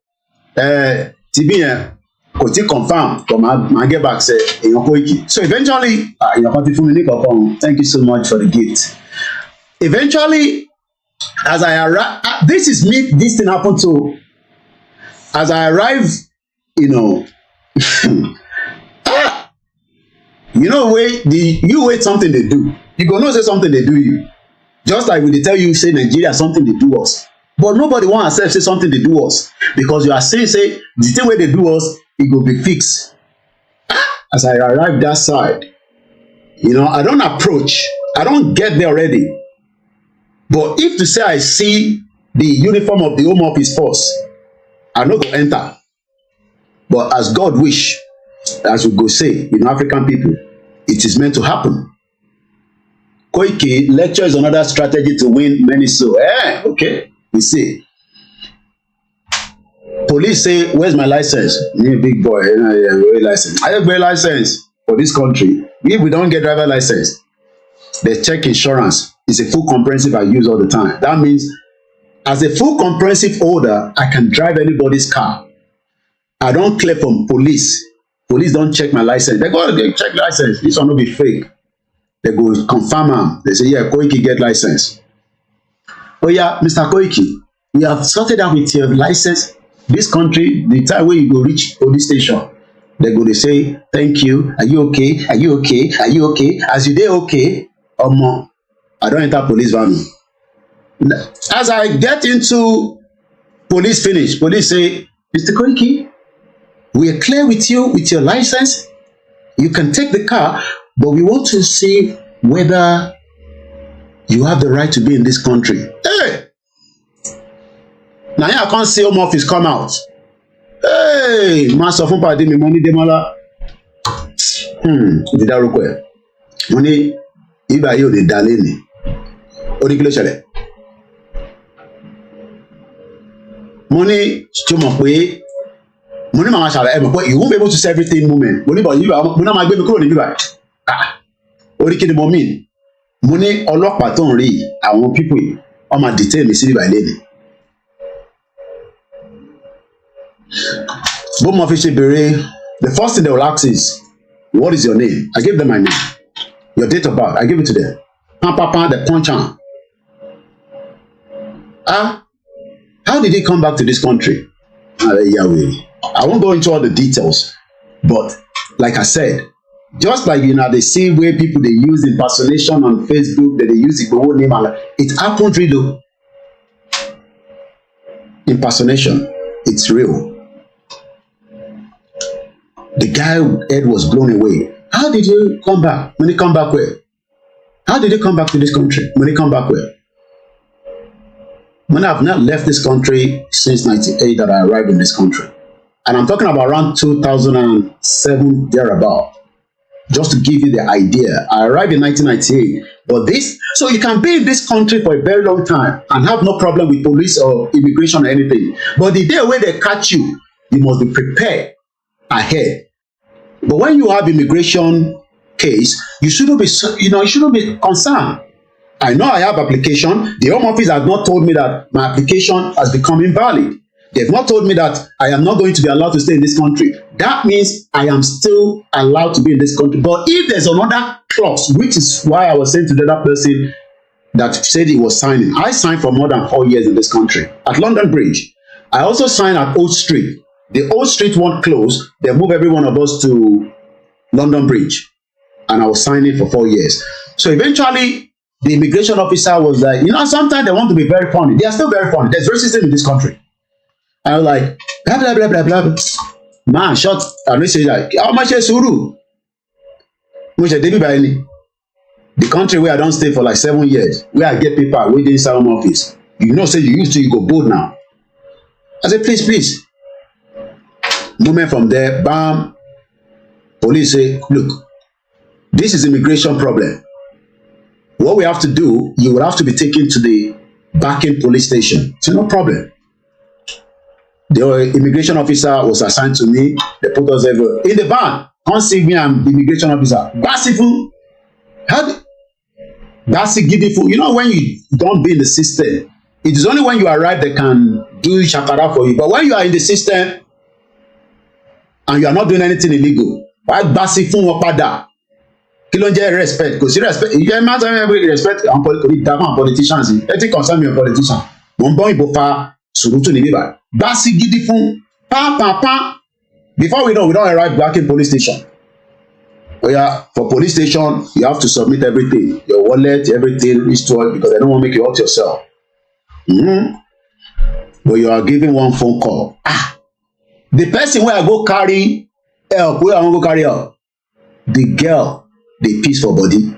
tìbí yẹn kò tí confirm but màá get back say èèyàn Koiki. So eventually èèyàn kan ti fún mi ní kankan. Thank you so much for the gift. Eventually as I arrive this is me this thing happen to as I arrive wait something they do. You go know say something they do you. Just like when they tell you, say Nigeria, something they do us. But nobody want to accept, say something they do us. Because you are saying, say, the same way they do us, it will be fixed. As I arrive that side, I don't approach. I don't get there already. But if to say I see the uniform of the Home Office force, I no go enter. But as God wish, as we go say, African people, it is meant to happen. Koiki, lecture is another strategy to win many so. Okay, we see. Police say, where's my license? Me, big boy, license. I have a license for this country. If we don't get driver license, they check insurance. It's a full comprehensive I use all the time. That means, as a full comprehensive holder, I can drive anybody's car. I don't clear from police. Police don't check my license. They go, they check license. This one will be fake. They go confirm am. They say, yeah, Koiki get license. Oh yeah, Mr. Koiki, we have sorted out with your license. This country, the time where you go reach police station, They go, they say, thank you. Are you okay? Are you okay? Are you okay? As you dey okay, I don't enter police van. As I get into police finish, police say, Mr. Koiki, we are clear with you with your license. You can take the car, but we want to see whether you have the right to be in this country. Hey! Now I can't see home office come out. Hey! Master fún pàdé mi, money Demola. Ìdí dárúkọ ẹ̀. Mo ní ibà yóò lè dá lé ní. Ó ní kí ló ṣẹlẹ̀? Mo ní tí mo pé mo ní màmá ṣàlàyé mọ̀ pé you won't be able to say everything moment. Mo ní bọ̀ yíba mo náà máa gbé mi kúrò níbí báyìí. Ó ní kí ni mo mean? Mo ní ọlọ́pàá tó ń rí àwọn people yìí wọ́n máa detain mi sí ibà ilé ni. Bó mo fi ṣe béèrè, the first thing they will ask is, what is your name? I give them my name. Your date of birth, I give it to them. Pam, they punch on. How did he come back to this country? Yahweh. I won't go into all the details, but like I said, just like they see where people they use impersonation on Facebook, that they use IGBOHO name, it happened real. Impersonation, it's real. The guy head was blown away. How did you come back? When he come back where? How did he come back to this country? When he come back where? When I've not left this country since 98 that I arrived in this country. And I'm talking about around 2007, thereabout. Just to give you the idea. I arrived in 1998. But so you can be in this country for a very long time and have no problem with police or immigration or anything. But the day when they catch you, you must be prepared ahead. But when you have immigration case, you shouldn't be, you shouldn't be concerned. I know I have application. The Home Office has not told me that my application has become invalid. They've not told me that I am not going to be allowed to stay in this country. That means I am still allowed to be in this country. But if there's another clause, which is why I was saying to the other person that said he was signing, I signed for more than 4 years in this country at London Bridge. I also signed at Old Street. The Old Street won't close. They move every one of us to London Bridge. And I was signing for 4 years. So eventually, the immigration officer was like, sometimes they want to be very funny. They are still very funny. There's racism in this country. And I was like, blah, blah, blah, blah, blah. Man, shut. And they say like, how much is Suru? The country where I don't stay for like 7 years, where I get paper waiting inside home office. Say you used to, you go bold now. I said, please. Moment from there, bam. Police say, look, this is immigration problem. What we have to do, you will have to be taken to the back-end police station. So no problem. The immigration officer was assigned to me. They put us everywhere. In the van, can't see me, I'm the immigration officer. Basifu. Basigidifu. When you don't be in the system, it is only when you arrive they can do shakara for you. But when you are in the system and you are not doing anything illegal, why basifu wapada? Kí ló ń jẹ́ respect? Kò sí respect. Ìyẹn máa ń sọ every respect àwọn politicians. Ẹ ti concern me on politician. Mo ń bọ́ ìbò fa sùúrùtù ní bíbá. Basi gidi fún pa. Before we don't arrive back in police station. For police station, you have to submit everything. Your wallet, everything, restored, because I don't want to make you hurt yourself. But you are giving one phone call. The person where I go carry help, the girl, the peace for body,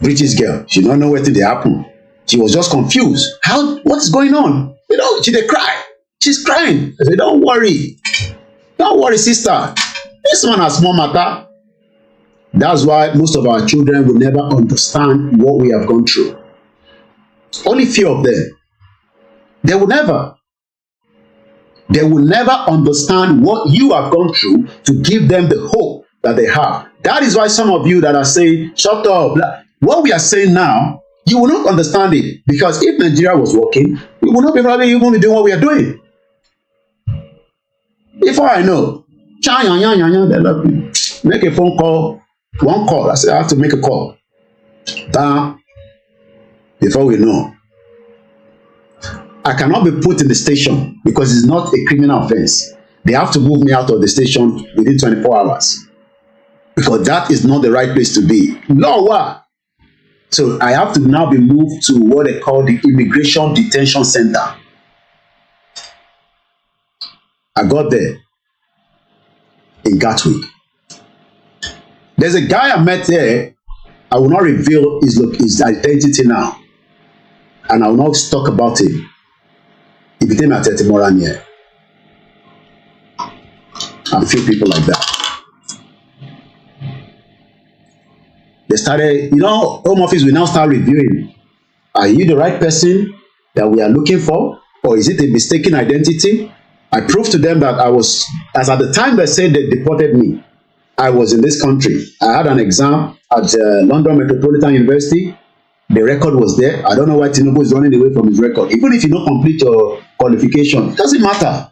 British girl, she don't know what did happen. She was just confused. What's going on? She dey cry. She's crying. I said, don't worry, sister. This one has small matter. That's why most of our children will never understand what we have gone through. Only few of them. They will never understand what you have gone through to give them the hope that they have. That is why some of you that are saying, shut up, what we are saying now, you will not understand it. Because if Nigeria was working, we would not be probably even doing what we are doing. Before I know, they love me. Make a phone call, one call. I said, I have to make a call. Bam. Before we know, I cannot be put in the station because it's not a criminal offense. They have to move me out of the station within 24 hours because that is not the right place to be. No, what? So I have to now be moved to what they call the Immigration Detention Center. I got there in Gatwick. There's a guy I met there. I will not reveal his identity now. And I will not talk about him. He became a Tetimoran here. And a few people like that. They started, Home Office will now start reviewing. Are you the right person that we are looking for? Or is it a mistaken identity? I proved to them that I was, as at the time they said they deported me, I was in this country. I had an exam at London Metropolitan University. The record was there. I don't know why Tinubu is running away from his record. Even if you don't complete your qualification, it doesn't matter.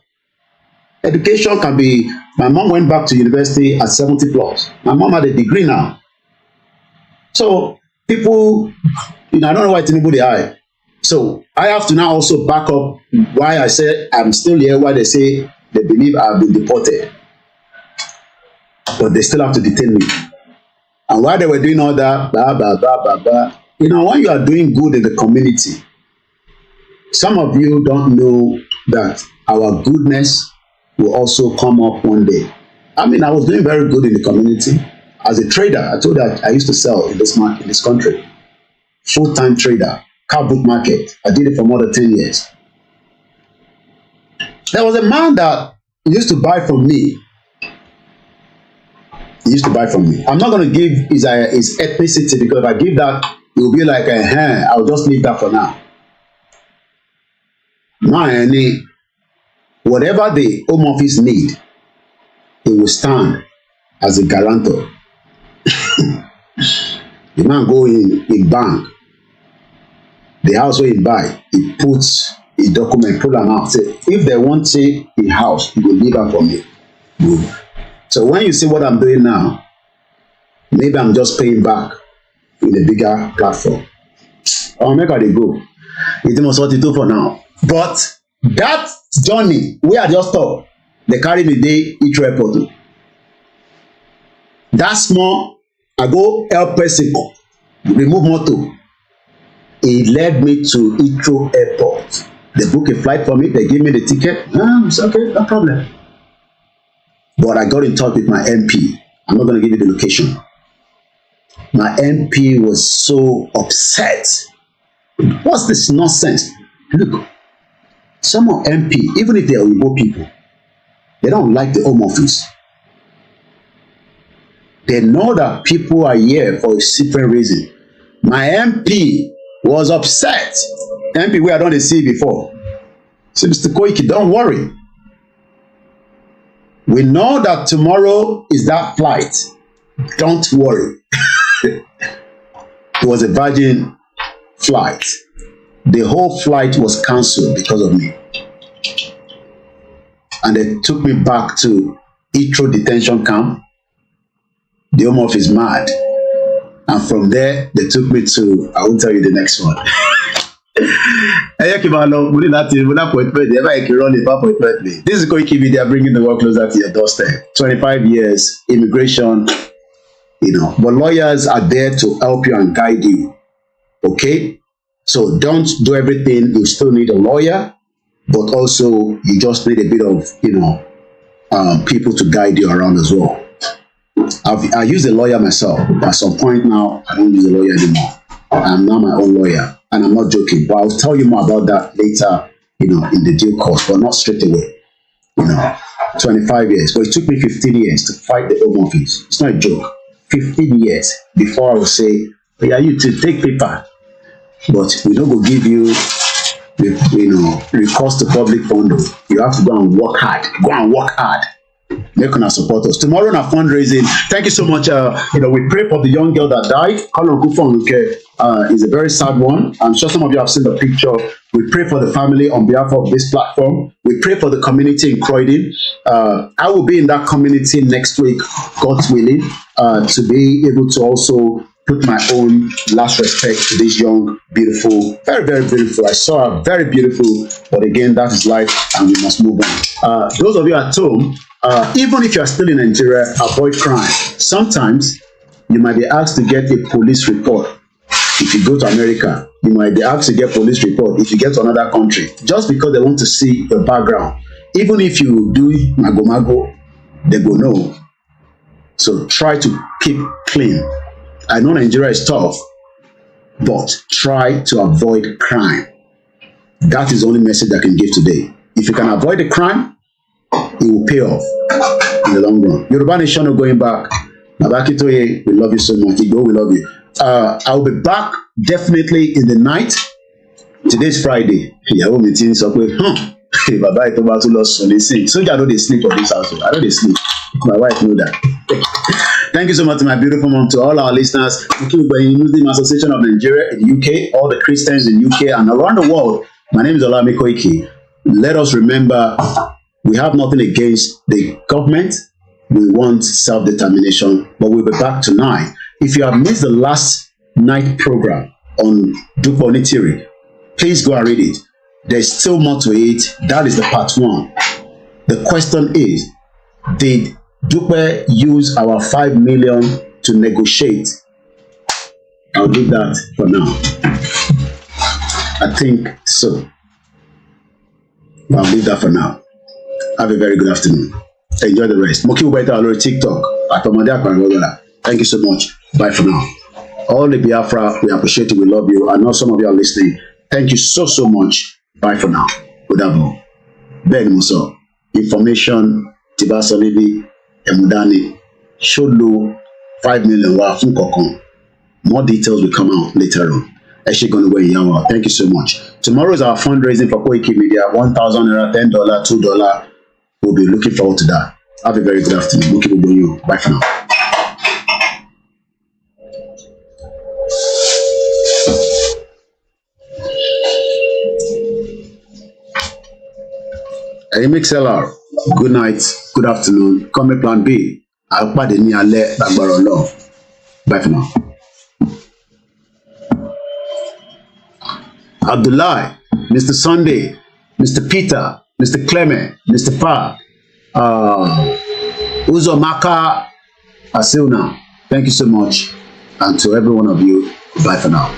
Education can be, my mom went back to university at 70 plus. My mom had a degree now. So people, I don't know why Tinubu they hire. So I have to now also back up why I said I'm still here, why they say they believe I've been deported. But they still have to detain me. And while they were doing all that, blah, blah, blah, blah, blah, when you are doing good in the community, some of you don't know that our goodness will also come up one day. I mean, I was doing very good in the community. As a trader, I told that I used to sell in this market, in this country. Full-time trader, car book market. I did it for more than 10 years. There was a man that used to buy from me. He used to buy from me. I'm not going to give his ethnicity because if I give that, it will be like, I'll just leave that for now. Whatever the Home Office need, he will stand as a guarantor. The man go in bank, the house where he buy, he puts his document, pull am out, say, if they want say a house, he will leave it for me. Good. So when you see what I'm doing now, maybe I'm just paying back in a bigger platform. I'll make how they go. It's almost what you do for now. But that journey, we are just stop. They carry me there, each airport. That small, I go help person, remove motor. It led me to Heathrow Airport. They book a flight for me, they give me the ticket. It's okay, no problem. But I got in touch with my MP. I'm not going to give you the location. My MP was so upset. What's this nonsense? Look, some of MP, even if they are Igbo people, they don't like the Home Office. They know that people are here for a different reason. My MP was upset. MP where I don't see before. So Mr. Koiki, don't worry. We know that tomorrow is that flight. Don't worry. It was a Virgin flight. The whole flight was cancelled because of me. And they took me back to Heathrow detention camp. The Home Office mad. And from there, they took me to, I won't tell you the next one. This is koikimedia, bringing the world closer to your doorstep. 25 years, immigration, but lawyers are there to help you and guide you. Okay? So don't do everything. You still need a lawyer, but also you just need a bit of, people to guide you around as well. I use a lawyer myself, but at some point now, I don't use a lawyer anymore. I'm now my own lawyer, and I'm not joking. But I'll tell you more about that later, in the due course, but not straight away. 25 years. But it took me 15 years to fight the Home Office. It's not a joke. 15 years before I would say, oh, yeah, you to take paper, but we don't go give you, recourse to public fund. You have to go and work hard. Go and work hard. Make una support us. Tomorrow on our fundraising, thank you so much. We pray for the young girl that died. Is a very sad one. I'm sure some of you have seen the picture. We pray for the family on behalf of this platform. We pray for the community in Croydon. I will be in that community next week, God willing, to be able to also put my own last respect to this young, beautiful, very, very beautiful. I saw her very beautiful, but again, that is life and we must move on. Those of you at home, even if you are still in Nigeria, avoid crime. Sometimes you might be asked to get a police report. If you go to America, you might be asked to get police report if you get to another country, just because they want to see your background. Even if you do mago, they go know. So try to keep clean. I know Nigeria is tough, but try to avoid crime. That is the only message I can give today. If you can avoid the crime, it will pay off in the long run. Yoruba Nation are going back. Babakitoye, we love you so much. Igbo, we love you. I'll be back definitely in the night. Today's Friday. Ìyàwó mi ti ń sọ pé, bàbá ìtọ́ bá tún lọ sùn ní sìn. Sójà no dey sleep for this house. I no dey sleep. My wife know that. Thank you so much to my beautiful mom, to all our listeners. Muslim Association of Nigeria in the UK, all the Christians in the UK and around the world. My name is OLAYOMI Koiki. Let us remember, we have nothing against the government. We want self-determination, but we'll be back tonight. If you have missed the last night program on Dupe Onitiri, please go and read it. There's still more to it. That is the part 1. The question is, did Dupe use our 5 million to negotiate? I'll leave that for now. I think so. I'll leave that for now. Have a very good afternoon. Enjoy the rest. Moki Ubeta Alori TikTok. Thank you so much. Bye for now. All the Biafra, we appreciate it. We love you. I know some of you are listening. Thank you so much. Bye for now. Udabo. Ben Muso. Information. Tibasolibi. Emudani. Shodo. 5 million. More details will come out later on. Thank you so much. Tomorrow is our fundraising for koikimedia. 1,000 naira, $10, $2. We'll be looking forward to that. Have a very good afternoon. Bye for now. STARR, good night, good afternoon. Come plan B. I'll pad in your leg back love. Bye for now. Abdullah, Mr. Sunday, Mr. Peter, Mr. Clement, Mr. Pa, Uzomaka, Asilna. Thank you so much. And to every one of you, bye for now.